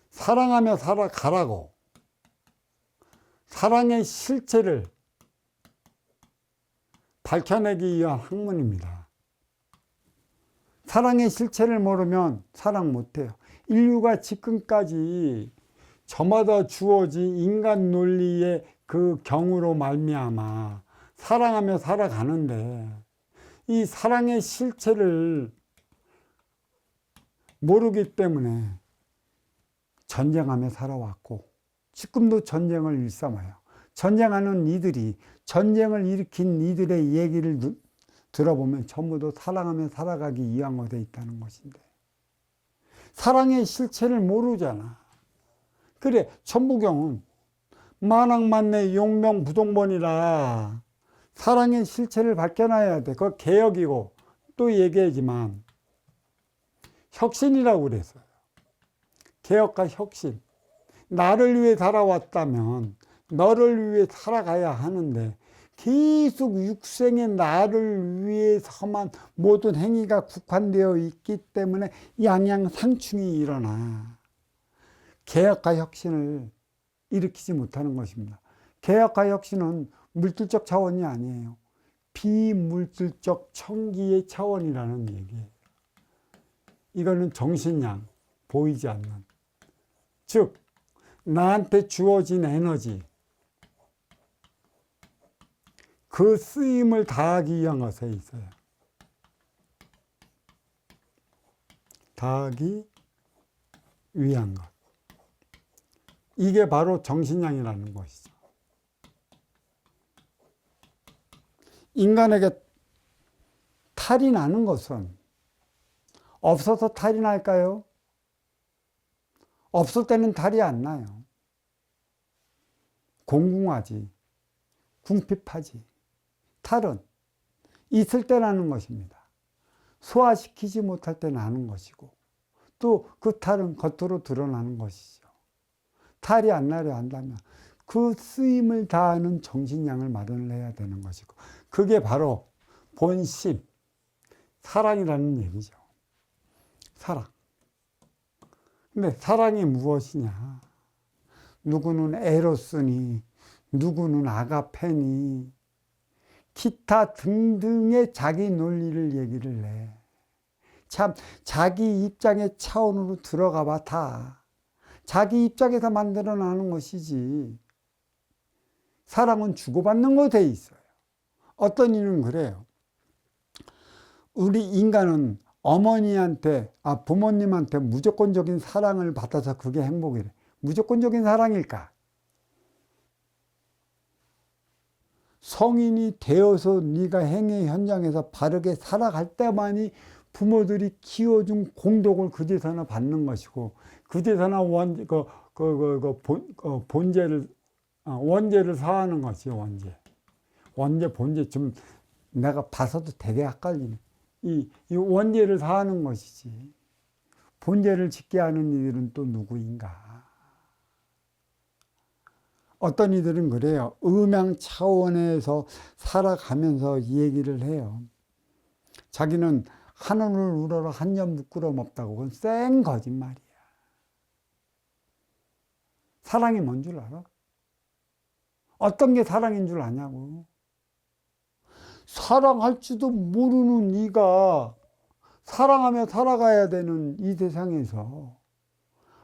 사랑하며 살아가라고 사랑의 실체를 밝혀내기 위한 학문입니다. 사랑의 실체를 모르면 사랑 못해요. 인류가 지금까지 저마다 주어진 인간 논리의 그 경우로 말미암아 사랑하며 살아가는데, 이 사랑의 실체를 모르기 때문에 전쟁하며 살아왔고 지금도 전쟁을 일삼아요. 전쟁하는 이들이, 전쟁을 일으킨 이들의 얘기를 들어보면 전부 다 사랑하며 살아가기 위한 것에 있다는 것인데, 사랑의 실체를 모르잖아. 그래, 천부경은 만왕만내 용명부동본이라 사랑의 실체를 밝혀놔야 돼. 그거 개혁이고, 또 얘기하지만 혁신이라고 그랬어요. 개혁과 혁신. 나를 위해 살아왔다면 너를 위해 살아가야 하는데, 계속 육생의 나를 위해서만 모든 행위가 국한되어 있기 때문에 양양상충이 일어나 개혁과 혁신을 일으키지 못하는 것입니다. 개혁과 혁신은 물질적 차원이 아니에요. 비물질적 청기의 차원이라는 얘기예요. 이거는 정신량, 보이지 않는, 즉 나한테 주어진 에너지, 그 쓰임을 다하기 위한 것에 있어요. 다하기 위한 것. 이게 바로 정신량이라는 것이죠. 인간에게 탈이 나는 것은 없어서 탈이 날까요? 없을 때는 탈이 안 나요. 공궁하지, 궁핍하지. 탈은 있을 때 나는 것입니다. 소화시키지 못할 때 나는 것이고, 또 그 탈은 겉으로 드러나는 것이죠. 탈이 안 나려 한다면 그 쓰임을 다하는 정신량을 마련을 해야 되는 것이고, 그게 바로 본심, 사랑이라는 얘기죠. 사랑. 근데 사랑이 무엇이냐? 누구는 에로스니, 누구는 아가페니, 기타 등등의 자기 논리를 얘기를 해. 참, 자기 입장의 차원으로 들어가 봐, 다. 자기 입장에서 만들어 나는 것이지. 사랑은 주고받는 거 돼 있어요. 어떤 이는 그래요. 우리 인간은 어머니한테, 부모님한테 무조건적인 사랑을 받아서 그게 행복이래. 무조건적인 사랑일까? 성인이 되어서 네가 행위 현장에서 바르게 살아갈 때만이 부모들이 키워준 공덕을 그제서나 받는 것이고, 그제서나 본제를, 원제를 사하는 것이요, 원제. 원제, 본제 좀 내가 봐서도 되게 헷갈리네. 이 원제를 사하는 것이지. 본제를 짓게 하는 이들은 또 누구인가? 어떤 이들은 그래요. 음양 차원에서 살아가면서 얘기를 해요. 자기는 하늘을 우러러 한 점 부끄럼 없다고. 그건 쌩 거짓말이야. 사랑이 뭔 줄 알아? 어떤 게 사랑인 줄 아냐고. 사랑할지도 모르는 네가 사랑하며 살아가야 되는 이 세상에서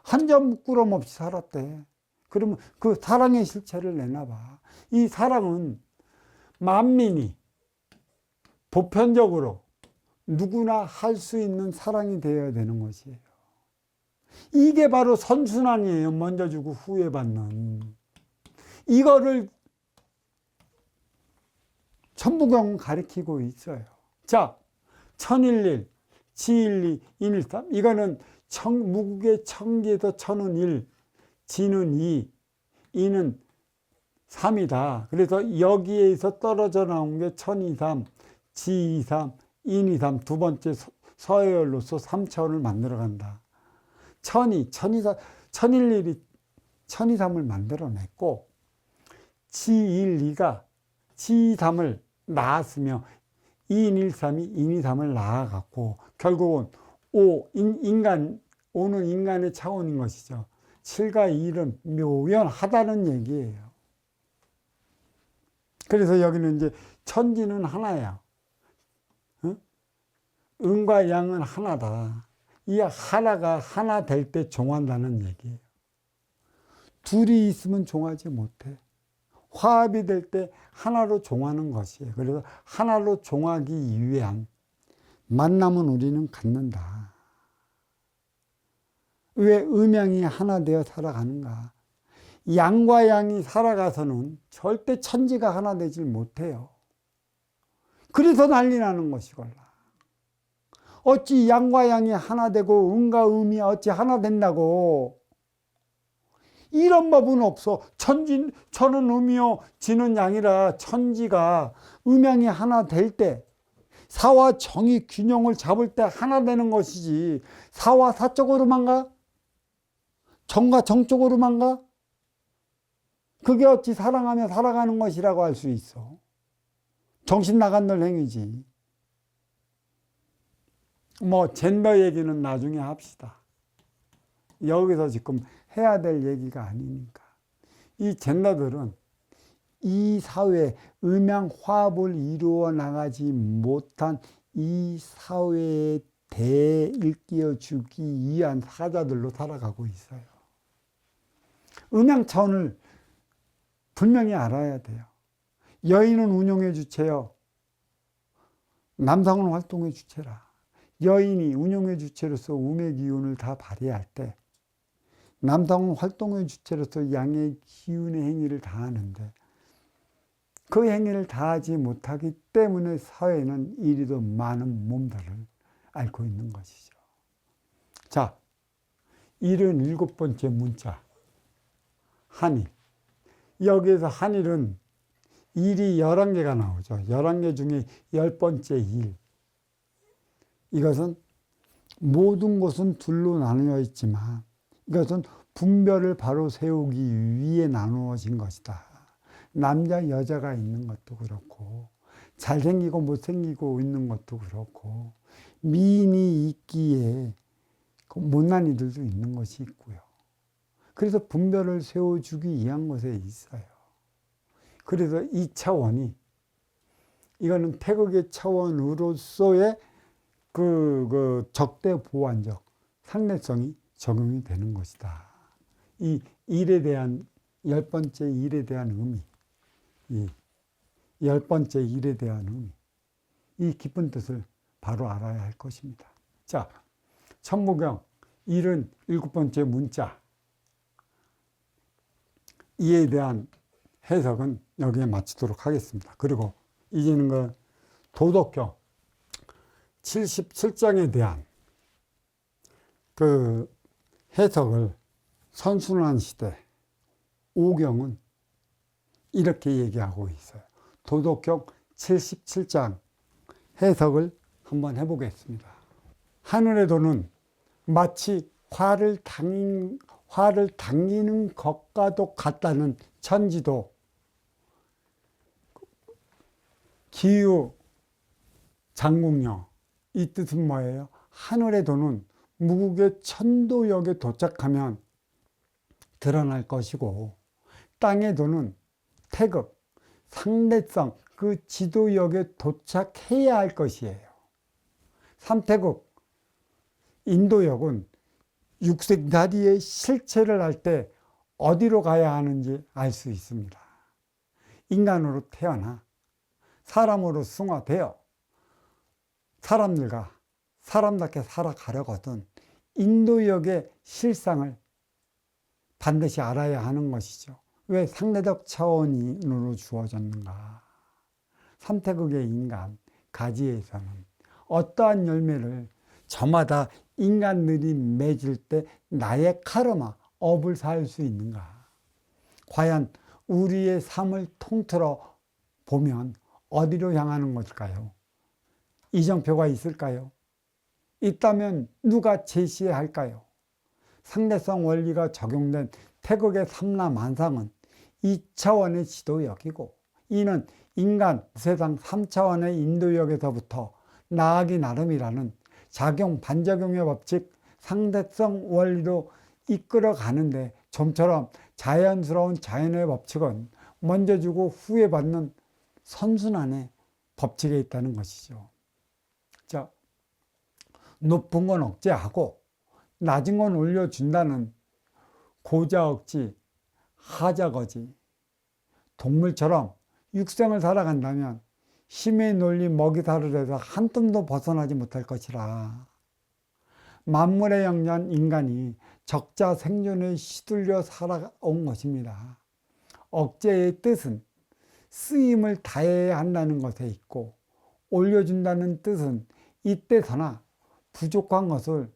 한 점 부끄럼 없이 살았대. 그러면 그 사랑의 실체를 내놔봐. 이 사랑은 만민이 보편적으로 누구나 할 수 있는 사랑이 되어야 되는 것이에요. 이게 바로 선순환이에요. 먼저 주고 후회 받는. 이거를 천부경은 가리키고 있어요. 자, 천일일, 지일리, 인일삼. 이거는 무국의 천기에서 천은 일, 지는 이, 이는 삼이다. 그래서 여기에서 떨어져 나온 게 천이삼, 지이삼, 인이삼, 두 번째 서열로서 삼천을 만들어 간다. 천일일이 천이삼을 만들어냈고, 지일이가 지이삼을 낳았으며, 이인일삼이 인이삼을 낳아갖고, 결국은 오는 인간의 차원인 것이죠. 7과 1은 묘연하다는 얘기예요. 그래서 여기는 이제 천지는 하나야. 음과 양은 하나다. 이 하나가 하나 될 때 종한다는 얘기예요. 둘이 있으면 종하지 못해. 화합이 될 때 하나로 종하는 것이에요. 그래서 하나로 종하기 위한 만남은 우리는 갖는다. 왜 음양이 하나 되어 살아가는가? 양과 양이 살아가서는 절대 천지가 하나 되질 못해요. 그래서 난리 나는 것이걸라. 어찌 양과 양이 하나 되고 음과 음이 어찌 하나 된다고. 이런 법은 없어. 천은 음이요 지는 양이라 천지가 음양이 하나 될 때 사와 정의 균형을 잡을 때 하나 되는 것이지, 사와 사적으로만 가? 정과 정적으로만 가? 그게 어찌 사랑하며 살아가는 것이라고 할 수 있어. 정신 나간 널 행위지. 뭐 젠더 얘기는 나중에 합시다. 여기서 지금 해야 될 얘기가 아니니까. 이 젠더들은 이 사회 음양 화합을 이루어 나가지 못한 이 사회에 대일깨워 주기 위한 사자들로 살아가고 있어요. 음양 차원을 분명히 알아야 돼요. 여인은 운용의 주체요. 남성은 활동의 주체라. 여인이 운용의 주체로서 음의 기운을 다 발휘할 때 남성은 활동의 주체로서 양의 기운의 행위를 다 하는데, 그 행위를 다 하지 못하기 때문에 사회는 이리도 많은 몸들을 앓고 있는 것이죠. 자, 77번째 문자 한일. 여기에서 한일은 일이 11개가 나오죠. 11개 중에 10번째 일. 이것은 모든 것은 둘로 나누어 있지만 이것은 분별을 바로 세우기 위해 나누어진 것이다. 남자 여자가 있는 것도 그렇고 잘생기고 못생기고 있는 것도 그렇고 미인이 있기에 못난 이들도 있는 것이 있고요. 그래서 분별을 세워주기 위한 것에 있어요. 그래서 이 차원이, 이거는 태극의 차원으로서의 그 적대 보완적 상대성이 적용이 되는 것이다. 이 일에 대한 10번째 일에 대한 의미, 이 10번째 일에 대한 의미, 이 깊은 뜻을 바로 알아야 할 것입니다. 자, 천무경 77번째 문자, 이에 대한 해석은 여기에 마치도록 하겠습니다. 그리고 이제는 그 도덕경 77장에 대한 그 해석을 선순환 시대 오경은 이렇게 얘기하고 있어요. 도덕경 77장 해석을 한번 해보겠습니다. 하늘의 도는 마치 화를 당기는 것과도 같다는 천지도, 기유 장국령, 이 뜻은 뭐예요? 하늘의 도는 무국의 천도역에 도착하면 드러날 것이고, 땅의 도는 태극, 상대성, 그 지도역에 도착해야 할 것이에요. 삼태국, 인도역은 육색다리의 실체를 알 때 어디로 가야 하는지 알 수 있습니다. 인간으로 태어나 사람으로 승화되어 사람들과 사람답게 살아가려거든 인도역의 실상을 반드시 알아야 하는 것이죠. 왜 상대적 차원으로 주어졌는가? 삼태극의 인간 가지에서는 어떠한 열매를 저마다 인간들이 맺을 때 나의 카르마, 업을 살 수 있는가? 과연 우리의 삶을 통틀어 보면 어디로 향하는 것일까요? 이정표가 있을까요? 있다면 누가 제시해야 할까요? 상대성 원리가 적용된 태극의 삼라만상은 2차원의 지도역이고, 이는 인간 세상 3차원의 인도역에서부터 나아가기 나름이라는 작용 반작용의 법칙 상대성 원리로 이끌어 가는데, 좀처럼 자연스러운 자연의 법칙은 먼저 주고 후에 받는 선순환의 법칙에 있다는 것이죠. 자, 높은 건 억제하고 낮은 건 올려준다는 고자 억지, 하자 거지. 동물처럼 육생을 살아간다면 힘의 논리 먹이사슬에서 한 뼘도 벗어나지 못할 것이라. 만물의 영장 인간이 적자 생존에 시들려 살아온 것입니다. 억제의 뜻은 쓰임을 다해야 한다는 것에 있고, 올려준다는 뜻은 이때서나 부족한 것을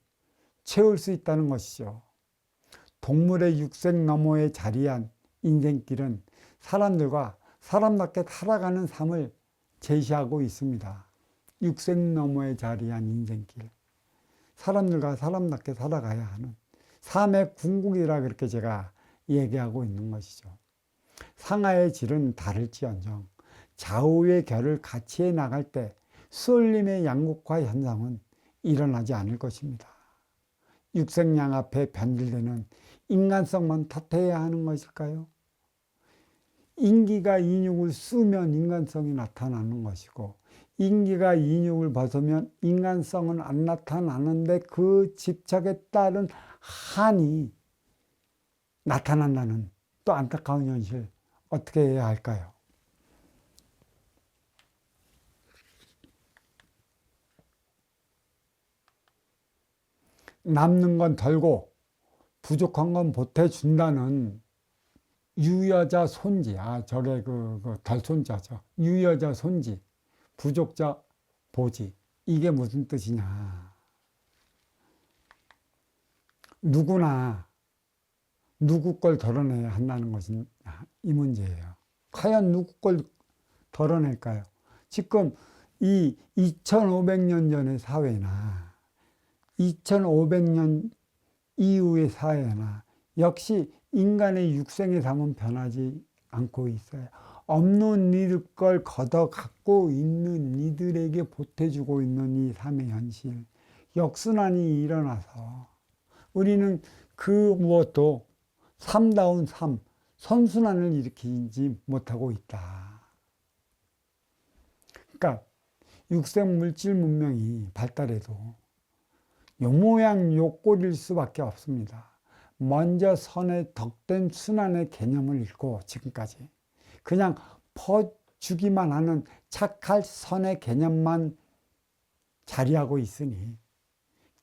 채울 수 있다는 것이죠. 동물의 육생 너머에 자리한 인생길은 사람들과 사람답게 살아가는 삶을 제시하고 있습니다. 육생 너머에 자리한 인생길. 사람들과 사람답게 살아가야 하는 삶의 궁극이라 그렇게 제가 얘기하고 있는 것이죠. 상하의 질은 다를지언정 좌우의 결을 같이 해 나갈 때 수올림의 양극화 현상은 일어나지 않을 것입니다. 육생양 앞에 변질되는 인간성만 탓해야 하는 것일까요? 인기가 인육을 쓰면 인간성이 나타나는 것이고, 인기가 인육을 벗으면 인간성은 안 나타나는데 그 집착에 따른 한이 나타난다는 또 안타까운 현실, 어떻게 해야 할까요? 남는 건 덜고 부족한 건 보태준다는 유여자 손지, 저게 덜손자죠. 유여자 손지, 부족자 보지. 이게 무슨 뜻이냐. 누구나 누구 걸 덜어내야 한다는 것이 이 문제예요. 과연 누구 걸 덜어낼까요? 지금 이 2500년 전의 사회나 2500년 이후의 사회나 역시 인간의 육생의 삶은 변하지 않고 있어요. 없는 이들 걸 걷어 갖고 있는 이들에게 보태주고 있는 이 삶의 현실. 역순환이 일어나서 우리는 그 무엇도 삶다운 삶, 선순환을 일으키지 못하고 있다. 그러니까 육생 물질 문명이 발달해도 요 모양 요 꼴일 수밖에 없습니다. 먼저 선의 덕된 순환의 개념을 잃고 지금까지 그냥 퍼주기만 하는 착할 선의 개념만 자리하고 있으니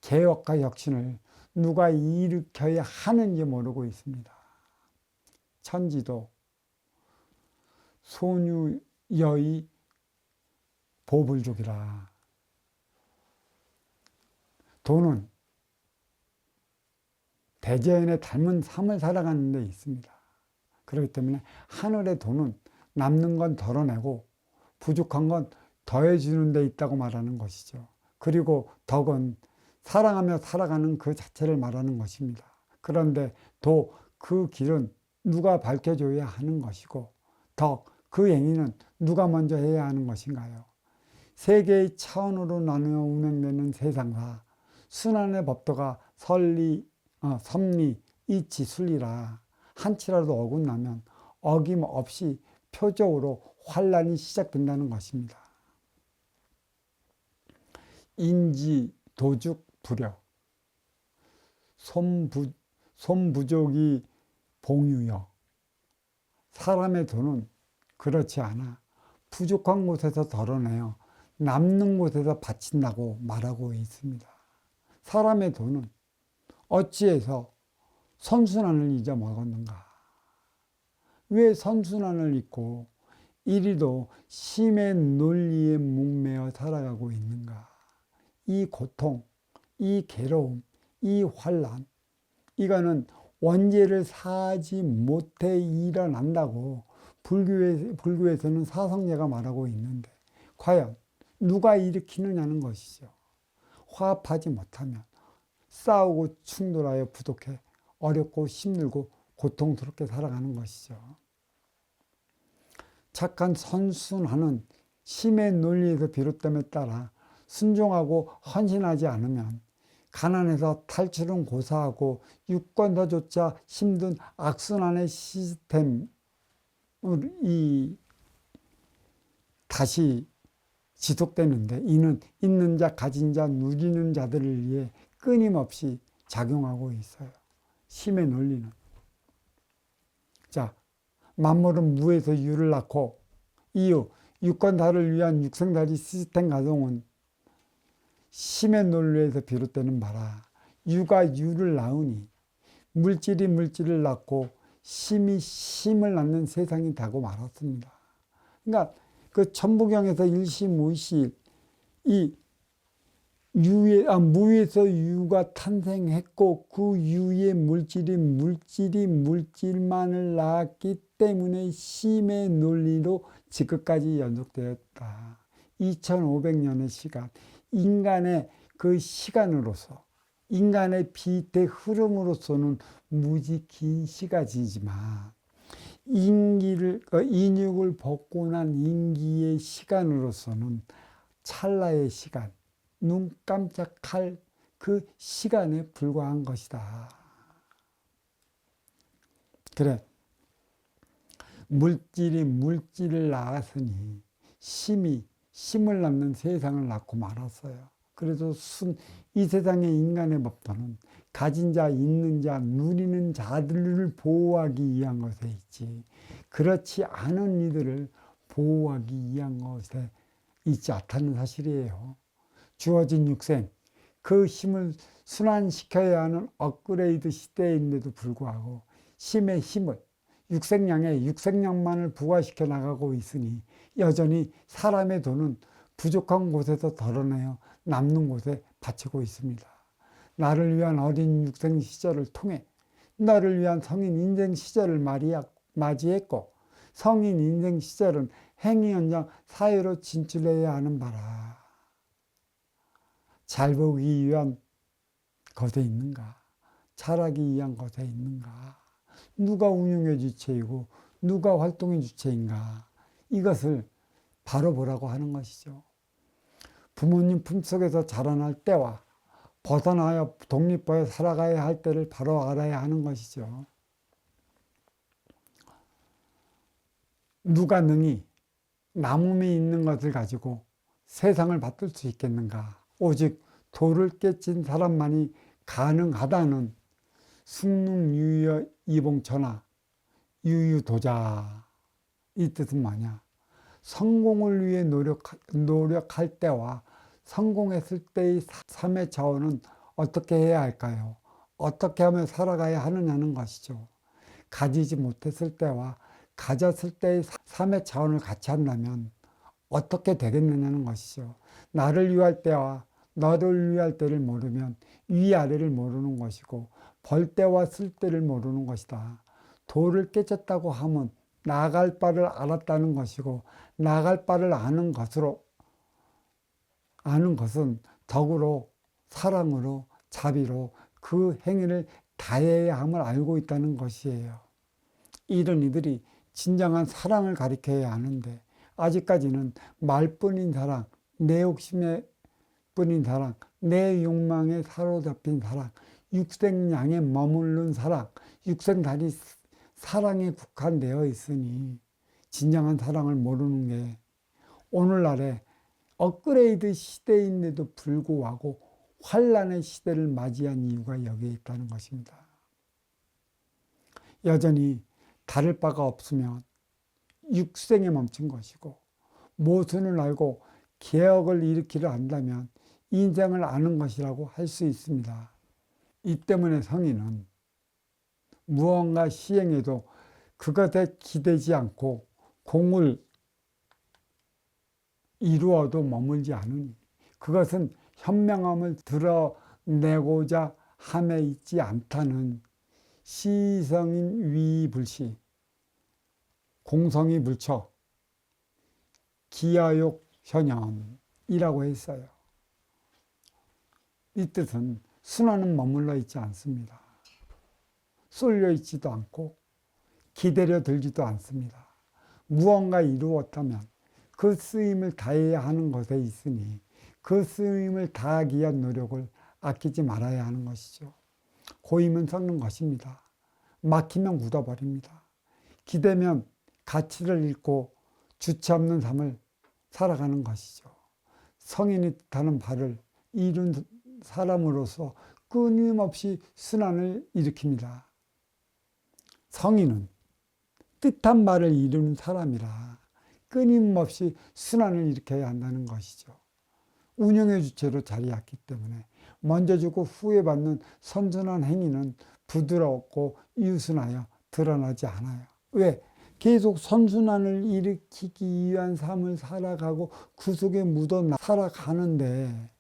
개혁과 혁신을 누가 일으켜야 하는지 모르고 있습니다. 천지도 소유여의 보불족이라. 돈은 대제인의 닮은 삶을 살아가는 데 있습니다. 그렇기 때문에 하늘의 돈은 남는 건 덜어내고 부족한 건 더해주는 데 있다고 말하는 것이죠. 그리고 덕은 사랑하며 살아가는 그 자체를 말하는 것입니다. 그런데 도 그 길은 누가 밝혀줘야 하는 것이고, 덕, 그 행위는 누가 먼저 해야 하는 것인가요? 세 개의 차원으로 나누어 운행되는 세상사, 순환의 법도가 섭리, 이치, 순리라. 한치라도 어긋나면 어김없이 표적으로 환란이 시작된다는 것입니다. 인지, 도죽, 부력, 손부족이 봉유여. 사람의 돈은 그렇지 않아. 부족한 곳에서 덜어내어 남는 곳에서 바친다고 말하고 있습니다. 사람의 돈은 어찌해서 선순환을 잊어먹었는가? 왜 선순환을 잊고 이리도 심의 논리에 목매어 살아가고 있는가? 이 고통, 이 괴로움, 이 환란, 이거는 원죄를 사지 못해 일어난다고 불교에서는 사성제가 말하고 있는데, 과연 누가 일으키느냐는 것이죠. 화합하지 못하면 싸우고 충돌하여 부족해 어렵고 힘들고 고통스럽게 살아가는 것이죠. 착한 선순환은 심의 논리에서 비롯됨에 따라 순종하고 헌신하지 않으면 가난에서 탈출은 고사하고 유권서조차 힘든 악순환의 시스템을 다시 지속되는데, 이는 있는 자, 가진 자, 누리는 자들을 위해 끊임없이 작용하고 있어요. 심의 논리는. 자, 만물은 무에서 유를 낳고, 이유, 유권자를 위한 육생다리 시스템 가동은 심의 논리에서 비롯되는 바라. 유가 유를 낳으니 물질이 물질을 낳고 심이 심을 낳는 세상이 되고 말았습니다. 그러니까 그 천부경에서 일시무의시 이 무에서 유가 탄생했고, 그 유의 물질만을 낳았기 때문에 심의 논리로 지금까지 연속되었다. 2500년의 시간, 인간의 그 시간으로서, 인간의 비태 흐름으로서는 무지 긴 시간이지만, 인육을 벗고 난 인기의 시간으로서는 찰나의 시간, 눈 깜짝할 그 시간에 불과한 것이다. 그래, 물질이 물질을 낳았으니 심이 심을 낳는 세상을 낳고 말았어요. 그래서 이 세상의 인간의 법도는 가진 자, 있는 자, 누리는 자들을 보호하기 위한 것에 있지, 그렇지 않은 이들을 보호하기 위한 것에 있지 않다는 사실이에요. 주어진 육생, 그 힘을 순환시켜야 하는 업그레이드 시대인데도 불구하고 심의 힘을, 육생량만을 부과시켜 나가고 있으니 여전히 사람의 돈은 부족한 곳에서 덜어내어 남는 곳에 바치고 있습니다. 나를 위한 어린 육생 시절을 통해 너를 위한 성인 인생 시절을 맞이했고, 성인 인생 시절은 행위 현장 사회로 진출해야 하는 바라. 잘 보기 위한 것에 있는가? 잘하기 위한 것에 있는가? 누가 운영의 주체이고 누가 활동의 주체인가? 이것을 바로 보라고 하는 것이죠. 부모님 품속에서 자라날 때와 벗어나여 독립하여 살아가야 할 때를 바로 알아야 하는 것이죠. 누가 능히 남음이 있는 것을 가지고 세상을 바꿀 수 있겠는가? 오직 도를 깨친 사람만이 가능하다는 숭능유여 이봉천하 유유도자, 이 뜻은 뭐냐? 성공을 위해 노력할 때와 성공했을 때의 삶의 차원은 어떻게 해야 할까요? 어떻게 하면 살아가야 하느냐는 것이죠. 가지지 못했을 때와 가졌을 때의 삶의 차원을 같이 한다면 어떻게 되겠느냐는 것이죠. 나를 위할 때와 너를 위할 때를 모르면 위아래를 모르는 것이고, 벌 때와 쓸 때를 모르는 것이다. 도를 깨쳤다고 하면 나갈 바를 알았다는 것이고, 나갈 바를 아는 것은 덕으로, 사랑으로, 자비로 그 행위를 다해야 함을 알고 있다는 것이에요. 이런 이들이 진정한 사랑을 가리켜야 하는데, 아직까지는 말뿐인 사랑, 내 욕심에 뿐인 사랑, 내 욕망에 사로잡힌 사랑, 육생량에 머무른 사랑, 육생다리 사랑에 국한되어 있으니 진정한 사랑을 모르는 게 오늘날의 업그레이드 시대인데도 불구하고 환란의 시대를 맞이한 이유가 여기에 있다는 것입니다. 여전히 다를 바가 없으면 육생에 멈춘 것이고, 모순을 알고 개혁을 일으키려 한다면 인생을 아는 것이라고 할 수 있습니다. 이 때문에 성인은 무언가 시행해도 그것에 기대지 않고 공을 이루어도 머물지 않으니, 그것은 현명함을 드러내고자 함에 있지 않다는 시성인 위불시, 공성이 불처, 기하욕 현현이라고 했어요. 이 뜻은 순환은 머물러 있지 않습니다. 쏠려 있지도 않고 기다려 들지도 않습니다. 무언가 이루었다면 그 쓰임을 다해야 하는 것에 있으니 그 쓰임을 다하기 위한 노력을 아끼지 말아야 하는 것이죠. 고이면 썩는 것입니다. 막히면 굳어버립니다. 기대면 가치를 잃고 주체 없는 삶을 살아가는 것이죠. 성인이 뜻하는 바를 이룬 사람으로서 끊임없이 순환을 일으킵니다. 성인은 뜻한 바를 이루는 사람이라 끊임없이 순환을 일으켜야 한다는 것이죠. 운영의 주체로 자리했기 때문에 먼저 주고 후에 받는 선순환 행위는 부드럽고 유순하여 드러나지 않아요. 왜? 계속 선순환을 일으키기 위한 삶을 살아가고 그 속에 묻어 살아가는데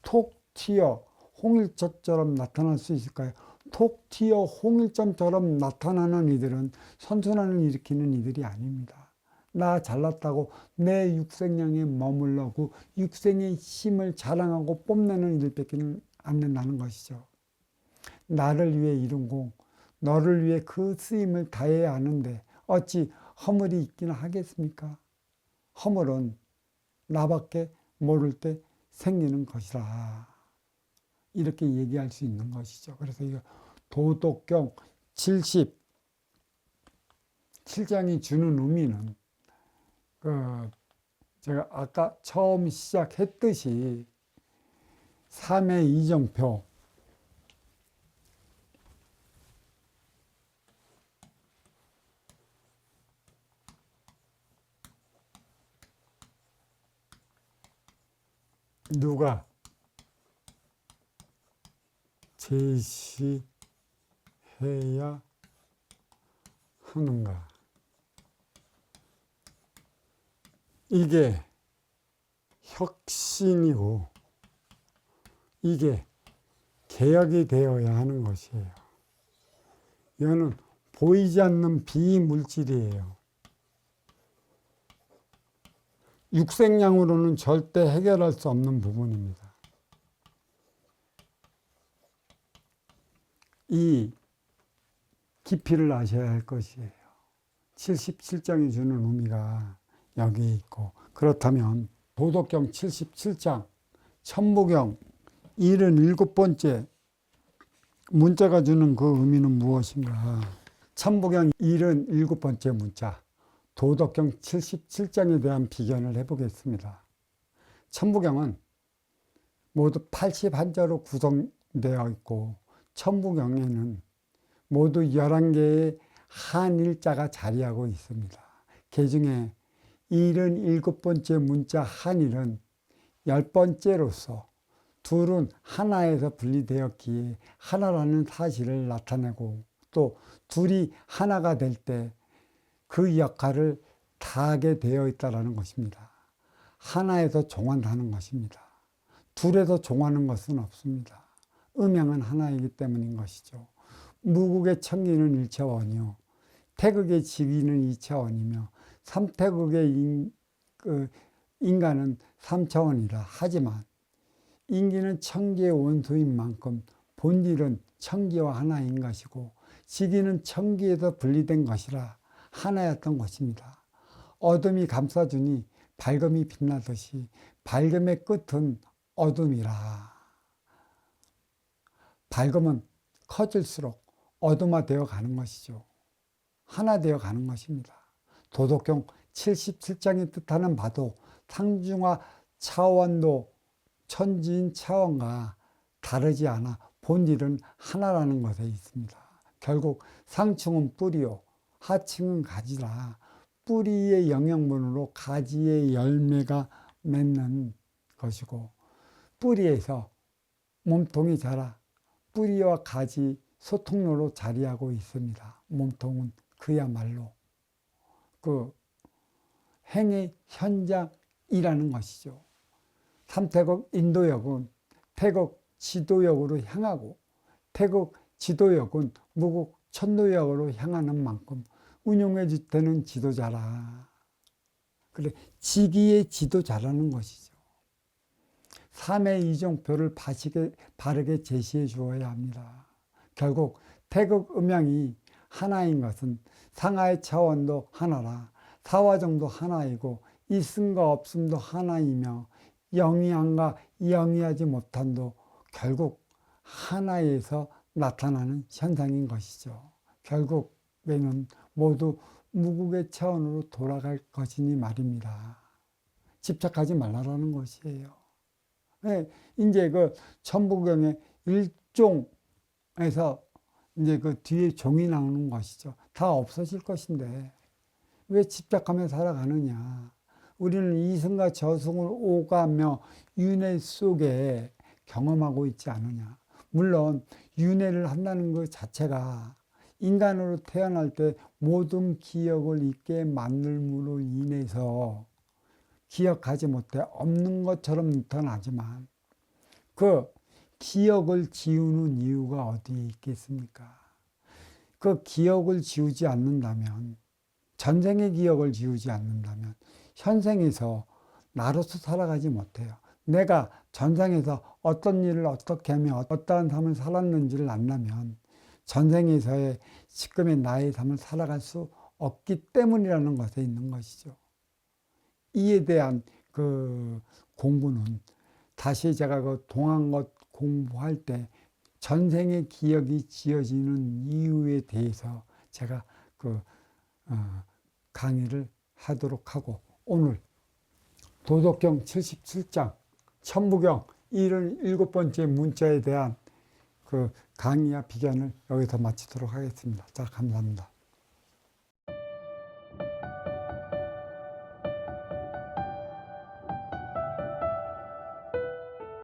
톡 튀어 홍일점처럼 나타날 수 있을까요? 톡 튀어 홍일점처럼 나타나는 이들은 선순환을 일으키는 이들이 아닙니다. 나 잘났다고 내 육생량에 머물러고 육생의 힘을 자랑하고 뽐내는 이들밖에 안 된다는 것이죠. 나를 위해 이룬 공, 너를 위해 그 쓰임을 다해야 하는데 어찌 허물이 있기는 하겠습니까? 허물은 나밖에 모를 때 생기는 것이라 이렇게 얘기할 수 있는 것이죠. 그래서 이거 도덕경 77장이 주는 의미는 제가 아까 처음 시작했듯이 3의 이정표, 누가 제시해야 하는가? 이게 혁신이고 이게 개혁이 되어야 하는 것이에요. 이거는 보이지 않는 비물질이에요. 육생량으로는 절대 해결할 수 없는 부분입니다. 이 깊이를 아셔야 할 것이에요. 77장이 주는 의미가 여기 있고, 그렇다면 도덕경 77장 천부경 77번째 문자가 주는 그 의미는 무엇인가? 천부경 77번째 문자 도덕경 77장에 대한 비견을 해보겠습니다. 천부경은 모두 81자로 구성되어 있고 천부경에는 모두 11개의 한일자가 자리하고 있습니다. 그 중에 77번째 문자 한일은 10번째로서 둘은 하나에서 분리되었기에 하나라는 사실을 나타내고 또 둘이 하나가 될 때 그 역할을 다하게 되어 있다는 것입니다. 하나에서 종한다는 것입니다. 둘에서 종하는 것은 없습니다. 음양은 하나이기 때문인 것이죠. 무국의 청기는 일차원이요 태극의 직위는 이차원이며 삼태극의 인간은 삼차원이라 하지만 인기는 청기의 원소인 만큼 본질은 청기와 하나인 것이고 직위는 청기에서 분리된 것이라 하나였던 것입니다. 어둠이 감싸주니 밝음이 빛나듯이 밝음의 끝은 어둠이라. 밝음은 커질수록 어둠화되어 가는 것이죠. 하나 되어 가는 것입니다. 도덕경 77장이 뜻하는 바도 상중하 차원도 천지인 차원과 다르지 않아 본질은 하나라는 것에 있습니다. 결국 상층은 뿌리요 하층은 가지라. 뿌리의 영양분으로 가지의 열매가 맺는 것이고 뿌리에서 몸통이 자라 뿌리와 가지 소통로로 자리하고 있습니다. 몸통은 그야말로 그 행의 현장이라는 것이죠. 삼태극 인도역은 태극 지도역으로 향하고 태극 지도역은 무국 천도역으로 향하는 만큼 운용해 주되는 지도자라. 그래 지기의 지도자라는 것이죠. 3의 이정표를 바르게 제시해 주어야 합니다. 결국 태극 음양이 하나인 것은 상하의 차원도 하나라. 사화정도 하나이고 있음과 없음도 하나이며 영이함과 영이하지 못함도 결국 하나에서 나타나는 현상인 것이죠. 결국에는 모두 무국의 차원으로 돌아갈 것이니 말입니다. 집착하지 말라라는 것이에요. 네, 이제 그 천부경의 일종에서 이제 그 뒤에 종이 나오는 것이죠. 다 없어질 것인데 왜 집착하며 살아가느냐. 우리는 이승과 저승을 오가며 윤회 속에 경험하고 있지 않느냐. 물론 윤회를 한다는 것 자체가 인간으로 태어날 때 모든 기억을 잊게 만들므로 인해서 기억하지 못해 없는 것처럼 나타나지만 그 기억을 지우는 이유가 어디 있겠습니까? 그 기억을 지우지 않는다면, 전생의 기억을 지우지 않는다면 현생에서 나로서 살아가지 못해요. 내가 전생에서 어떤 일을 어떻게 하며 어떠한 삶을 살았는지를 안다면 전생에서의 지금의 나의 삶을 살아갈 수 없기 때문이라는 것에 있는 것이죠. 이에 대한 그 공부는 다시 제가 그 동안것 공부할 때 전생의 기억이 지어지는 이유에 대해서 제가 그 강의를 하도록 하고, 오늘 도덕경 77장 천부경 77번째 문자에 대한 그 강의와 비견을 여기서 마치도록 하겠습니다. 자, 감사합니다.